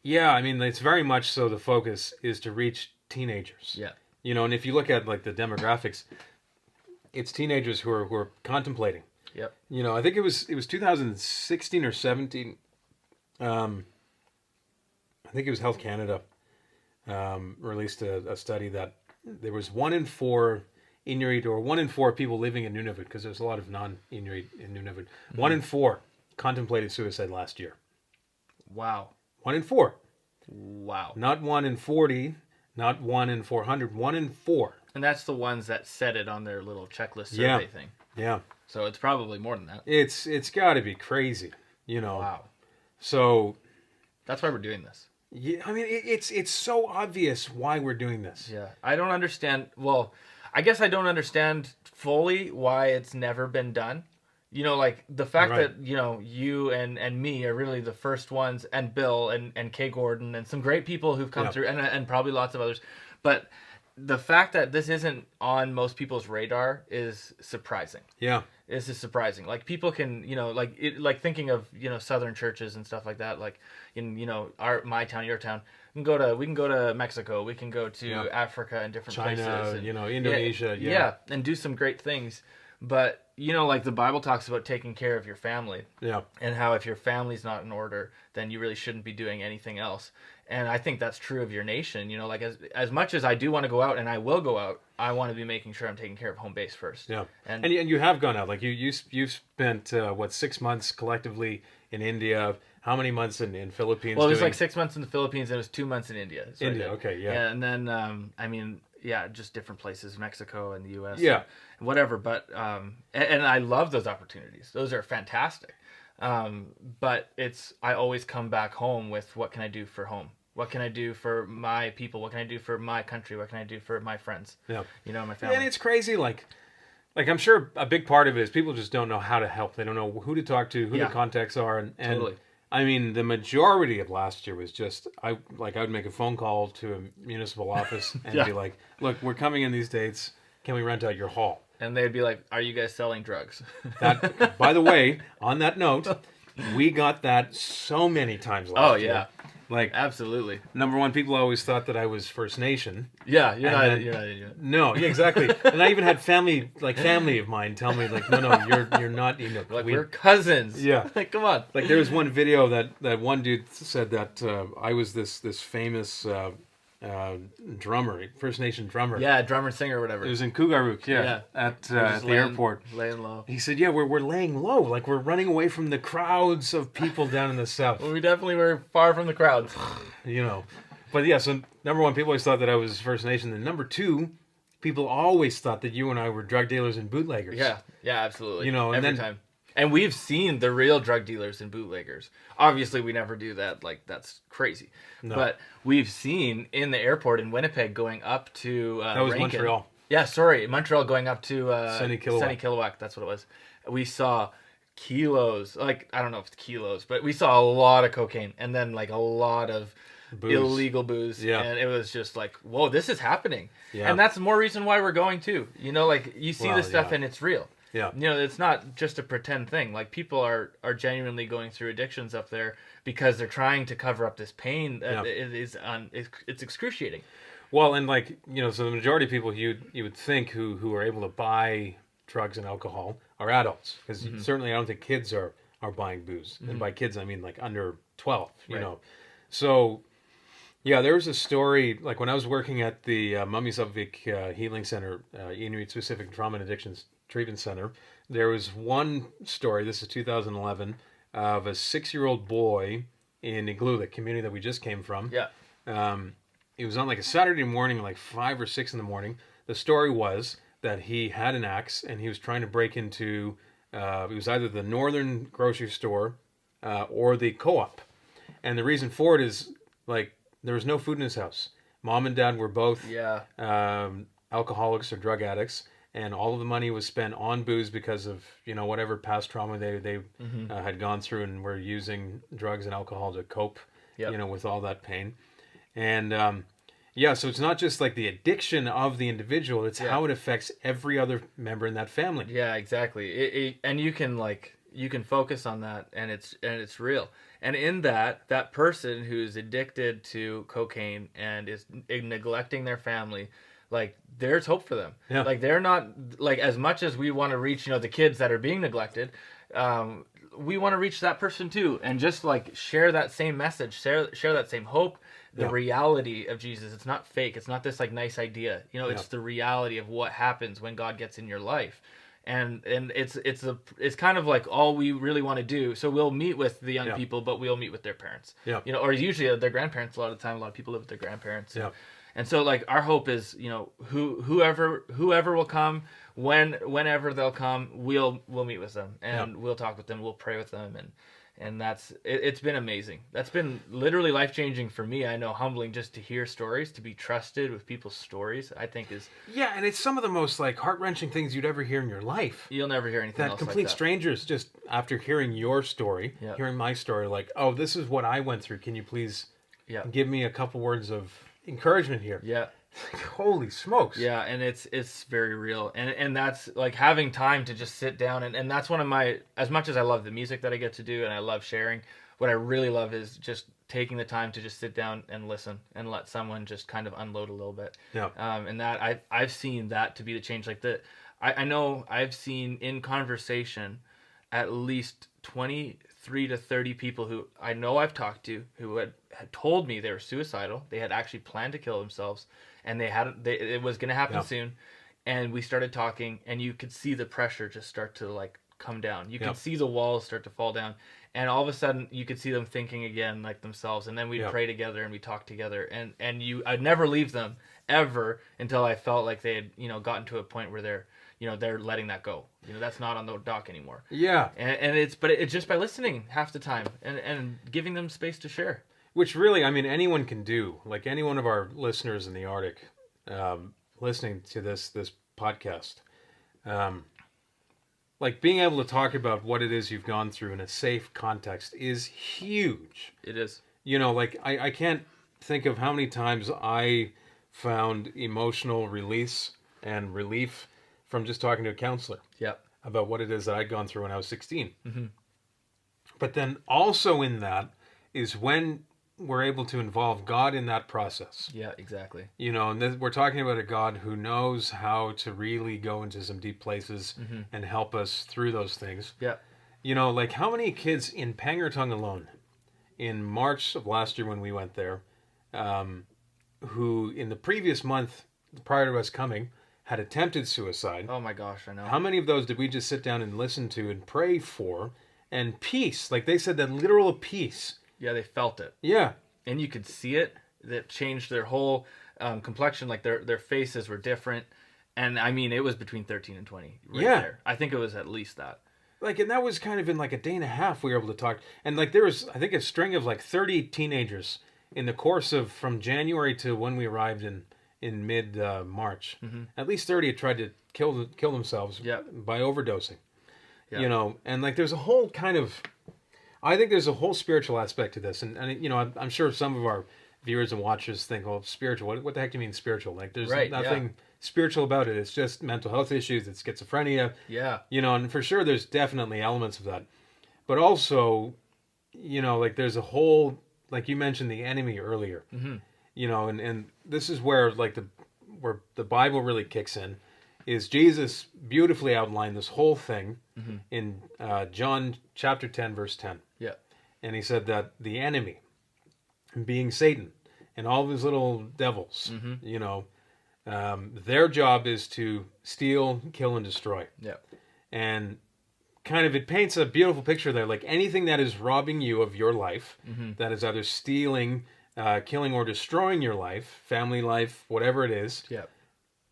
yeah, I mean, it's very much so the focus is to reach teenagers. Yeah. And if you look at like the demographics, it's teenagers who are contemplating. Yep. I think it was 2016 or 17. I think it was Health Canada released a study that there was 1 in 4 Inuit, or 1 in 4 people living in Nunavut, because there's a lot of non-Inuit in Nunavut. 1 in 4 contemplated suicide last year. Wow. 1 in 4. Wow. Not 1 in 40, not 1 in 400, 1 in 4. And that's the ones that set it on their little checklist survey thing. Yeah. So it's probably more than that. It's got to be crazy, Wow. So That's why we're doing this. yeah, I mean, it's so obvious why we're doing this. Yeah. I don't understand. Well, I guess I don't understand fully why it's never been done. Like the fact Right. that, you and me are really the first ones, and Bill and Kay Gordon and some great people who've come through, and probably lots of others. But the fact that this isn't on most people's radar is surprising. Yeah. This is surprising. Like people can, like thinking of, Southern churches and stuff like that. Like in, my town, your town. We can go to Mexico. We can go to Africa and different China, places. And, Indonesia. yeah, and do some great things. But like the Bible talks about taking care of your family. Yeah. And how if your family's not in order, then you really shouldn't be doing anything else. And I think that's true of your nation. Like as much as I do want to go out, and I will go out, I want to be making sure I'm taking care of home base first. Yeah. And you have gone out. Like you've spent 6 months collectively in India. How many months in Philippines? well, it was like 6 months in the Philippines, and it was 2 months in India. So I India. did. Okay. Yeah. And then just different places, Mexico and the U.S. Yeah. and whatever. But and I love those opportunities. Those are fantastic. But I always come back home with, what can I do for home? What can I do for my people? What can I do for my country? What can I do for my friends? Yeah. My family. And it's crazy. Like I'm sure a big part of it is people just don't know how to help. They don't know who to talk to, who the contacts are, and Totally. I mean, the majority of last year was just I would make a phone call to a municipal office and be like, "Look, we're coming in these dates. Can we rent out your hall?" And they'd be like, "Are you guys selling drugs?" That, by the way, on that note, we got that so many times last year. Yeah. Like, Absolutely. number one, people always thought that I was First Nation. Yeah, you're not then- Inuit. No, yeah, exactly. And I even had family of mine tell me, like, no, you're not Inuit. Like, we're cousins. Yeah. Like, come on. Like, there was one video that one dude said that I was this famous drummer, First Nation drummer. Yeah, drummer, singer, whatever. It was in Kugaruk, at the airport. Laying low. He said, yeah, we're laying low. Like, we're running away from the crowds of people down in the south. Well, we definitely were far from the crowds. But yeah, so number one, people always thought that I was First Nation. And number two, people always thought that you and I were drug dealers and bootleggers. Yeah, absolutely. And every then- time. And we've seen the real drug dealers and bootleggers. Obviously, we never do that. Like, that's crazy. No. But we've seen in the airport in Winnipeg going up to That was Rankin. Montreal. Yeah, sorry, Montreal going up to Sunny Kilowatt. Sunny Kilowatt. That's what it was. We saw kilos. Like, I don't know if it's kilos, but we saw a lot of cocaine, and then like a lot of Booze. illegal booze. Yeah. And it was just like, whoa, this is happening. Yeah. And that's more reason why we're going too. Like, you see Well, this stuff yeah. and it's real. Yeah. It's not just a pretend thing. Like, people are genuinely going through addictions up there because they're trying to cover up this pain that it's excruciating. Well, and like, so the majority of people you would think who are able to buy drugs and alcohol are adults. Because certainly I don't think kids are buying booze. And by kids, I mean like under 12, you Right. know. So, yeah, there was a story, like when I was working at the Mummiesopvik Healing Center, Inuit Specific Trauma and Addictions Treatment Center, there was one story, this is 2011, of a 6-year-old boy in Igloo, the community that we just came from. Yeah. It was on like a Saturday morning, like 5 or 6 in the morning. The story was that he had an axe and he was trying to break into, it was either the northern grocery store or the co-op. And the reason for it is, like, there was no food in his house. Mom and dad were both Yeah. alcoholics or drug addicts, and all of the money was spent on booze because of whatever past trauma they had gone through, and were using drugs and alcohol to cope, Yep. with all that pain. And so it's not just like the addiction of the individual; it's how it affects every other member in that family. Yeah, exactly. And you can focus on that, and it's real. And in that person who's addicted to cocaine and is neglecting their family, like there's hope for them. Yeah. Like they're not, like, as much as we want to reach, the kids that are being neglected, we want to reach that person too, and just like share that same message, share that same hope, the reality of Jesus. It's not fake. It's not this like nice idea. It's the reality of what happens when God gets in your life. And it's kind of like all we really want to do. So we'll meet with the young people, but we'll meet with their parents. Yeah. Or usually their grandparents. A lot of the time, a lot of people live with their grandparents. Yeah. And so like our hope is, whoever will come, whenever they'll come, we'll meet with them, and we'll talk with them, we'll pray with them, and it's been amazing. That's been literally life-changing for me. I know, humbling just to hear stories, to be trusted with people's stories, I think is... Yeah, and it's some of the most like heart-wrenching things you'd ever hear in your life. You'll never hear anything else Complete like that. strangers, just after hearing your story, hearing my story, like, oh, this is what I went through. Can you please give me a couple words of encouragement here? Yeah. Holy smokes. Yeah, and it's very real. And that's like having time to just sit down, and that's one of my, as much as I love the music that I get to do and I love sharing, what I really love is just taking the time to just sit down and listen and let someone just kind of unload a little bit. Yeah. And that I've seen that to be the change. Like I know I've seen in conversation at least 23 to 30 people who I know I've talked to who had told me they were suicidal. They had actually planned to kill themselves, and it was going to happen soon. And we started talking, and you could see the pressure just start to like come down. You could see the walls start to fall down, and all of a sudden you could see them thinking again like themselves. And then we'd pray together and we talk together, and I'd never leave them ever until I felt like they had gotten to a point where they're letting that go. That's not on the dock anymore. Yeah. And it's just by listening half the time and giving them space to share. Which really, I mean, anyone can do. Like any one of our listeners in the Arctic, listening to this podcast, like being able to talk about what it is you've gone through in a safe context is huge. It is. Like I can't think of how many times I found emotional release and relief from just talking to a counselor about what it is that I'd gone through when I was 16. Mm-hmm. But then also in that is when we're able to involve God in that process. Yeah, exactly. And we're talking about a God who knows how to really go into some deep places and help us through those things. Yeah. Like how many kids in Pangertung alone, in March of last year when we went there, who in the previous month prior to us coming had attempted suicide. Oh my gosh, I know. How many of those did we just sit down and listen to and pray for? And peace, like they said, that literal peace. Yeah, they felt it. Yeah. And you could see it. That changed their whole complexion. Like their faces were different. And I mean, it was between 13 and 20 there. I think it was at least that. Like, and that was kind of in like a day and a half we were able to talk. And like there was, I think, a string of like 30 teenagers in the course of from January to when we arrived in mid March. At least 30 had tried to kill themselves by overdosing. Yeah. And like there's a whole kind of, I think there's a whole spiritual aspect to this. And I'm sure some of our viewers and watchers think, well, spiritual, what the heck do you mean spiritual? Like there's nothing spiritual about it. It's just mental health issues. It's schizophrenia. Yeah. And for sure there's definitely elements of that. But also, like there's a whole, like you mentioned the enemy earlier. And this is where like where the Bible really kicks in, is Jesus beautifully outlined this whole thing in John chapter 10 verse 10. Yeah. And he said that the enemy, being Satan and all of his little devils, their job is to steal, kill, and destroy. Yeah. And kind of it paints a beautiful picture there, like anything that is robbing you of your life, that is either stealing, killing, or destroying your life, family life, whatever it is. Yeah.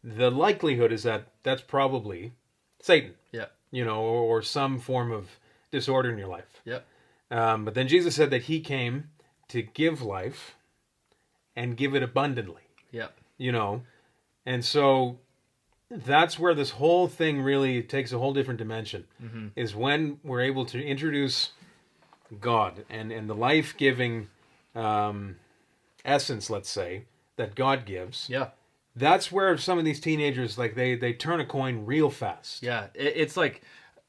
The likelihood is that that's probably Satan. Yeah. Or some form of disorder in your life. Yeah. But then Jesus said that he came to give life and give it abundantly. you know. And so that's where this whole thing really takes a whole different dimension, is when we're able to introduce God and the life-giving essence, let's say, that God gives. Yeah. That's where some of these teenagers, like, they turn a coin real fast. Yeah. It's like,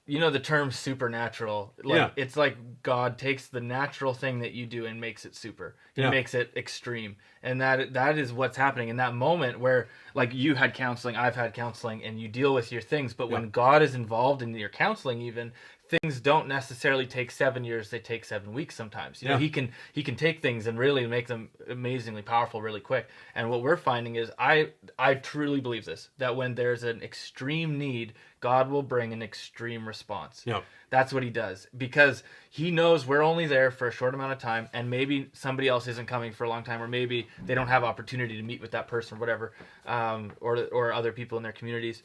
you know, the term supernatural. Like, Yeah. it's like God takes the natural thing that you do and makes it super. He Yeah. makes it extreme. And that is what's happening in that moment where, like, you had counseling, I've had counseling, and you deal with your things. But when God is involved in your counseling, even, things don't necessarily take 7 years. They take 7 weeks sometimes. You know, he can take things and really make them amazingly powerful really quick. And what we're finding is, I truly believe this, that when there's an extreme need, God will bring an extreme response. Yeah. That's what he does, because he knows we're only there for a short amount of time, and maybe somebody else isn't coming for a long time, or maybe they don't have opportunity to meet with that person or whatever, or other people in their communities.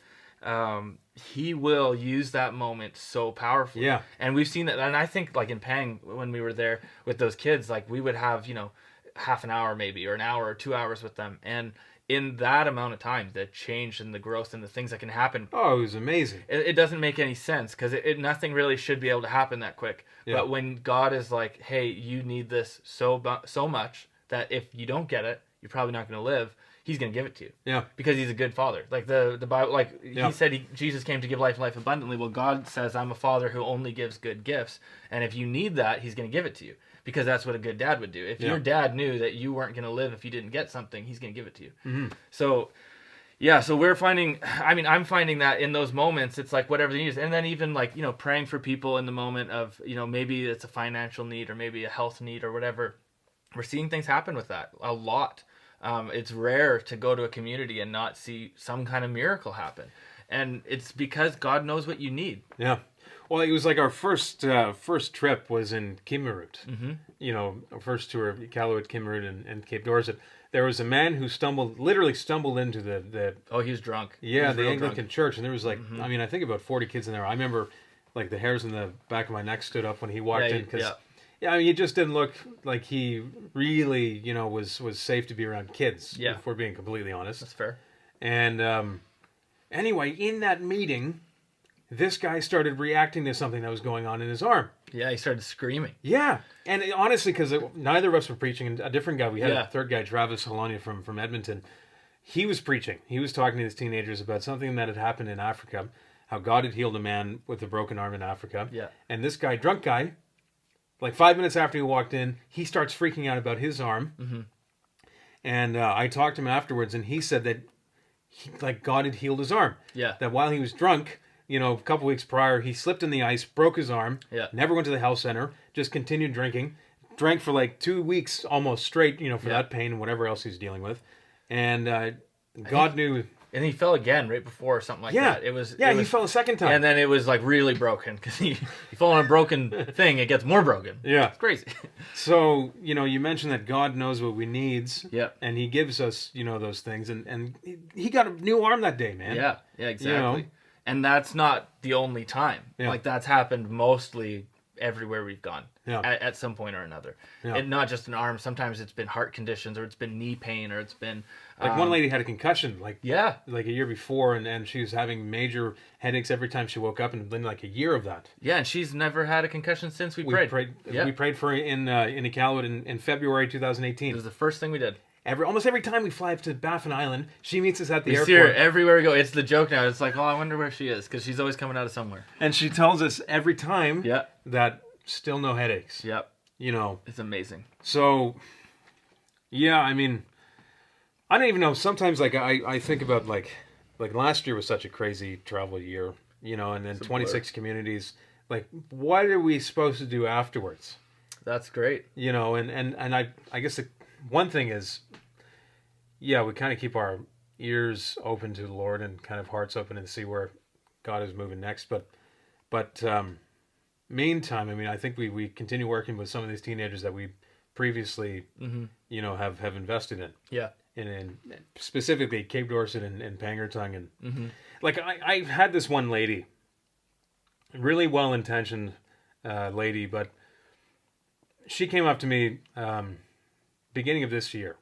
He will use that moment so powerfully. Yeah. And we've seen that. And I think, like, in Pang, when we were there with those kids, like, we would have, you know, half an hour maybe, or an hour or 2 hours with them. And in that amount of time, the change and the growth and the things that can happen, Oh, it was amazing. it doesn't make any sense, because nothing really should be able to happen that quick. Yeah. But when God is like, hey, you need this so much that if you don't get it, you're probably not going to live, he's going to give it to you. Yeah. Because he's a good father. Like the Bible, like Yeah. he said, Jesus came to give life and life abundantly. Well, God says, I'm a father who only gives good gifts. And if you need that, he's going to give it to you, because that's what a good dad would do. If your dad knew that you weren't going to live if you didn't get something, he's going to give it to you. Mm-hmm. So, yeah, so we're finding, I mean, I'm finding that in those moments, it's like whatever the need is. And then even, like, you know, praying for people in the moment of, you know, maybe it's a financial need or maybe a health need or whatever. We're seeing things happen with that a lot. It's rare to go to a community and not see some kind of miracle happen. And it's because God knows what you need. Yeah. Well, it was like our first trip was in Kimmirut. Mm-hmm. You know, our first tour of Iqaluit, Kimmirut, and Cape Dorset. There was a man who literally stumbled into the Oh, he was drunk. yeah, He was the real Anglican drunk. church, and there was like, I mean, I think about 40 kids in there. I remember, like, the hairs in the back of my neck stood up when he walked in, because I mean, he just didn't look like he really, you know, was safe to be around kids. Yeah. If we're being completely honest. That's fair. And anyway, in that meeting, this guy started reacting to something that was going on in his arm. Yeah, he started screaming. Yeah, and honestly, because neither of us were preaching, and a different guy, we had Yeah. a third guy, Travis Holonia from Edmonton. He was preaching. He was talking to his teenagers about something that had happened in Africa, how God had healed a man with a broken arm in Africa. Yeah. And this guy, drunk guy, like 5 minutes after he walked in, he starts freaking out about his arm. Mm-hmm. And I talked to him afterwards, and he said that like God had healed his arm. Yeah. That while he was drunk, you know, a couple weeks prior, he slipped in the ice, broke his arm, Yeah. never went to the health center, just continued drinking, drank for like 2 weeks almost straight, you know, for that pain and whatever else he's dealing with. And God knew. And he fell again right before or something like that. It was he fell a second time. And then it was like really broken, because you fall on a broken thing, it gets more broken. Yeah. It's crazy. So, you know, you mentioned that God knows what we needs. Yep. And he gives us, you know, those things. And he got a new arm that day, man. Yeah, exactly. You know? And that's not the only time. Yeah. Like, that's happened mostly everywhere we've gone Yeah. at some point or another. Yeah. And not just an arm. Sometimes it's been heart conditions, or it's been knee pain, or it's been... Like one lady had a concussion, like Yeah. like a year before, and she was having major headaches every time she woke up, and then like a year of that. Yeah, and she's never had a concussion since we We prayed. Yeah. We prayed for her in Iqaluit in February 2018. It was the first thing we did. Almost every time we fly up to Baffin Island, she meets us at the We airport. see her everywhere we go. It's the joke now. It's like, oh, I wonder where she is, because she's always coming out of somewhere. And she tells us every time Yeah. that still no headaches. Yep. You know. It's amazing. So, yeah, I mean, I don't even know. Sometimes, like, I think about, like last year was such a crazy travel year, you know, and then 26 communities. Like, what are we supposed to do afterwards? That's great. You know, and I guess one thing is, yeah, we kind of keep our ears open to the Lord and kind of hearts open and see where God is moving next. But meantime, I mean, I think we continue working with some of these teenagers that we previously, you know, have invested in. Yeah. And specifically Cape Dorset and Pangertung. And like, I had this one lady, really well-intentioned lady, but she came up to me beginning of this year,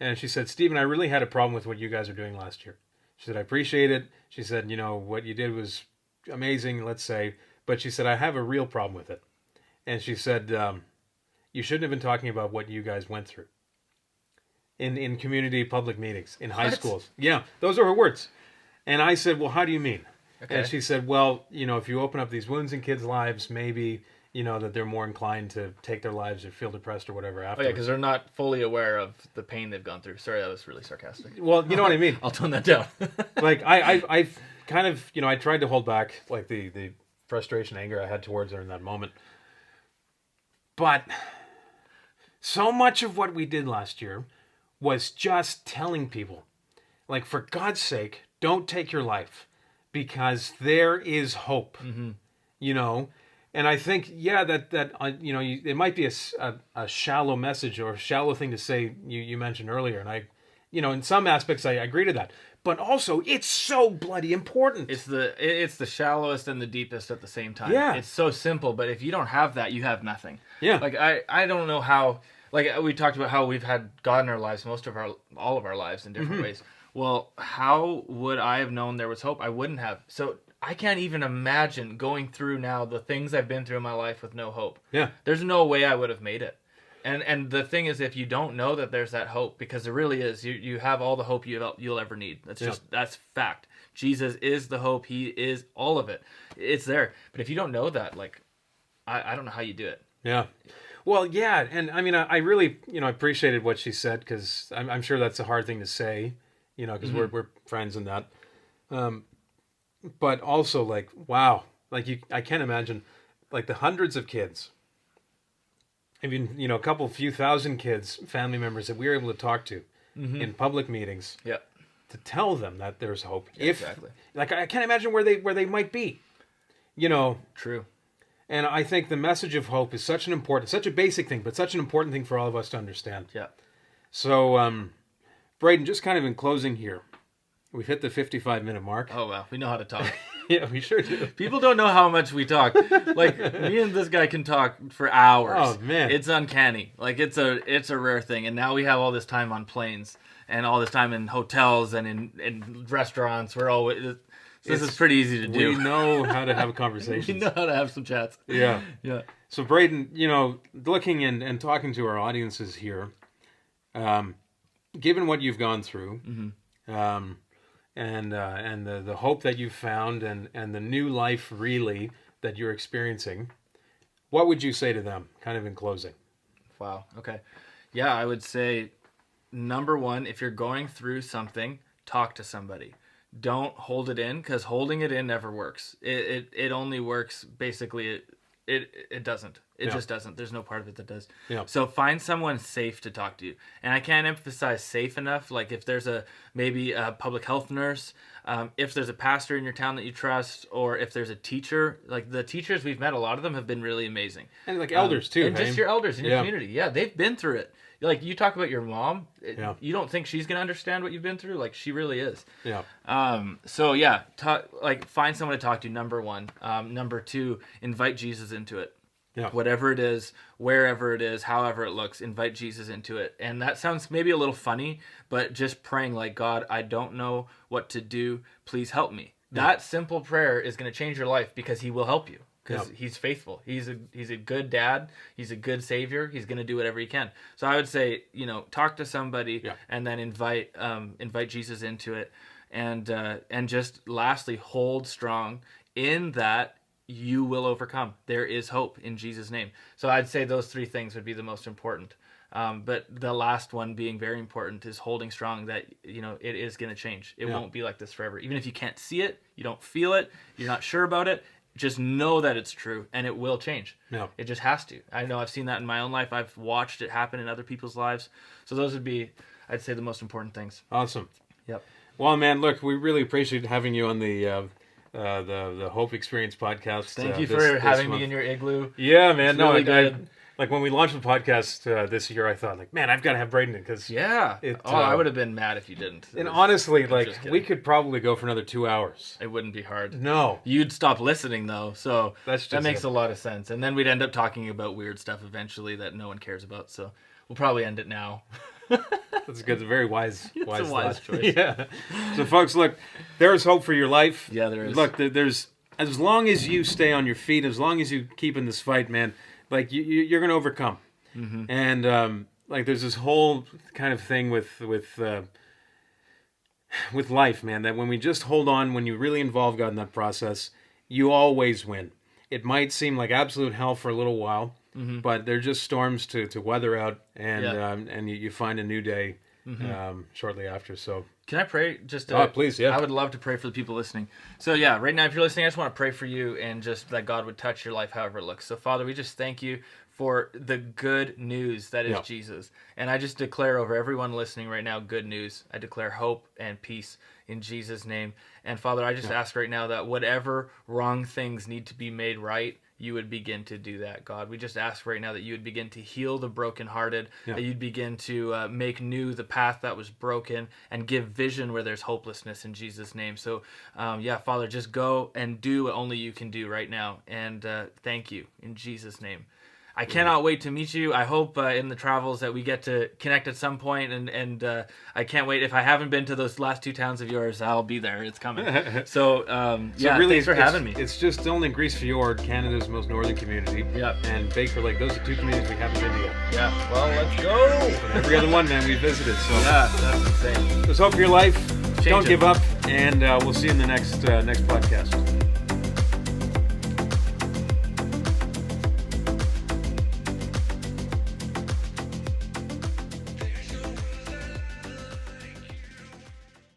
And she said, Stephen, I really had a problem with what you guys are doing last year. She said, I appreciate it. She said, what you did was amazing, let's say. But she said, I have a real problem with it. And she said, you shouldn't have been talking about what you guys went through in community public meetings, in high schools. Yeah, those are her words. And I said, well, how do you mean? Okay. And she said, well, if you open up these wounds in kids' lives, maybe, that they're more inclined to take their lives or feel depressed or whatever afterwards. Oh, yeah, because they're not fully aware of the pain they've gone through. Sorry, that was really sarcastic. Well, you know what I mean? I'll tone that down. Like, I've kind of, I tried to hold back, like, the frustration, anger I had towards her in that moment. But so much of what we did last year was just telling people, like, for God's sake, don't take your life, because there is hope, And I think, it might be a shallow message or a shallow thing to say, you mentioned earlier, and I, in some aspects I agree to that. But also, it's so bloody important. It's the shallowest and the deepest at the same time. Yeah. It's so simple, but if you don't have that, you have nothing. Yeah. Like, I don't know how, like, we talked about how we've had God in our lives, all of our lives in different ways. Well, how would I have known there was hope? I wouldn't have. So I can't even imagine going through now the things I've been through in my life with no hope. Yeah. There's no way I would have made it. And the thing is, if you don't know that there's that hope, because there really is, you have all the hope you'll ever need. That's fact. Jesus is the hope. He is all of it. It's there. But if you don't know that, like, I don't know how you do it. Yeah. Well, yeah. And I mean, I really, appreciated what she said, because I'm sure that's a hard thing to say, because we're friends in that. But also, like, wow. Like, I can't imagine, like, the hundreds of kids, I mean, a few thousand kids, family members that we were able to talk to in public meetings, to tell them that there's hope. Yeah, exactly. Like, I can't imagine where they might be. True. And I think the message of hope is such a basic thing, but such an important thing for all of us to understand. Yeah. So, Braden, just kind of in closing here, we've hit the 55-minute mark. Oh, wow. We know how to talk. Yeah, we sure do. People don't know how much we talk. Like, me and this guy can talk for hours. Oh, man. It's uncanny. Like, it's a rare thing. And now we have all this time on planes and all this time in hotels and in restaurants. This is pretty easy to do. We know how to have conversations. We know how to have some chats. Yeah. Yeah. So, Braden, looking and talking to our audiences here, given what you've gone through, and the hope that you've found and the new life really that you're experiencing, what would you say to them, kind of in closing? Wow. Okay. Yeah, I would say, number one, if you're going through something, talk to somebody. Don't hold it in, because holding it in never works. It only works, basically, it doesn't. It just doesn't. There's no part of it that does. Yeah. So find someone safe to talk to you. And I can't emphasize safe enough. Like, if there's maybe a public health nurse, if there's a pastor in your town that you trust, or if there's a teacher. Like, the teachers we've met, a lot of them have been really amazing. And like elders too. And just your elders in your community. Yeah, they've been through it. Like, you talk about your mom, you don't think she's going to understand what you've been through? Like, she really is. Yeah. So, yeah, find someone to talk to, number one. Number two, invite Jesus into it. Yeah. Whatever it is, wherever it is, however it looks, invite Jesus into it. And that sounds maybe a little funny, but just praying like, God, I don't know what to do. Please help me. Yeah. That simple prayer is going to change your life, because he will help you. Because he's faithful. He's a good dad. He's a good savior. He's going to do whatever he can. So I would say, talk to somebody, and then invite Jesus into it, and just lastly, hold strong in that you will overcome. There is hope in Jesus' name. So I'd say those three things would be the most important. But the last one being very important is holding strong that, it is going to change. It won't be like this forever. Even if you can't see it, you don't feel it, you're not sure about it, just know that it's true, and it will change. No. It just has to. I know I've seen that in my own life. I've watched it happen in other people's lives. So those would be, I'd say, the most important things. Awesome. Yep. Well, man, look, we really appreciate having you on the Hope Experience podcast. Thank you for having me in your igloo. Yeah, man. It's really good. Like, when we launched the podcast this year, I thought, like, man, I've got to have Braden in, because I would have been mad if you didn't. And honestly, like, we could probably go for another 2 hours. It wouldn't be hard. No. You'd stop listening, though, so that makes it. a lot of sense. And then we'd end up talking about weird stuff eventually that no one cares about, so we'll probably end it now. That's good. It's a very wise a wise thought. choice. Yeah. So, folks, look, there's hope for your life. Yeah, there is. Look, there's as long as you stay on your feet, as long as you keep in this fight, man, like you're going to overcome. Mm-hmm. And like there's this whole kind of thing with life, man, that when we just hold on, when you really involve God in that process, you always win. It might seem like absolute hell for a little while, but they're just storms to weather out, and you find a new day shortly after. So Can I pray? Just please, yeah. I would love to pray for the people listening. So yeah, right now, if you're listening, I just want to pray for you and just that God would touch your life however it looks. So Father, we just thank you for the good news that is Jesus. And I just declare over everyone listening right now, good news. I declare hope and peace in Jesus' name. And Father, I just ask right now that whatever wrong things need to be made right, you would begin to do that, God. We just ask right now that you would begin to heal the brokenhearted, that you'd begin to make new the path that was broken, and give vision where there's hopelessness in Jesus' name. So, Father, just go and do what only you can do right now. And thank you in Jesus' name. I cannot wait to meet you. I hope in the travels that we get to connect at some point, and I can't wait. If I haven't been to those last two towns of yours, I'll be there. It's coming. So really, thanks for having me. It's just only Grise Fiord, Canada's most northern community. Yep. And Baker Lake. Those are two communities we haven't been to yet. Yeah. Well, let's go. But every other one, man, we visited. So yeah, that's insane. There's hope for your life. Change Don't it. give up, and we'll see you in the next podcast.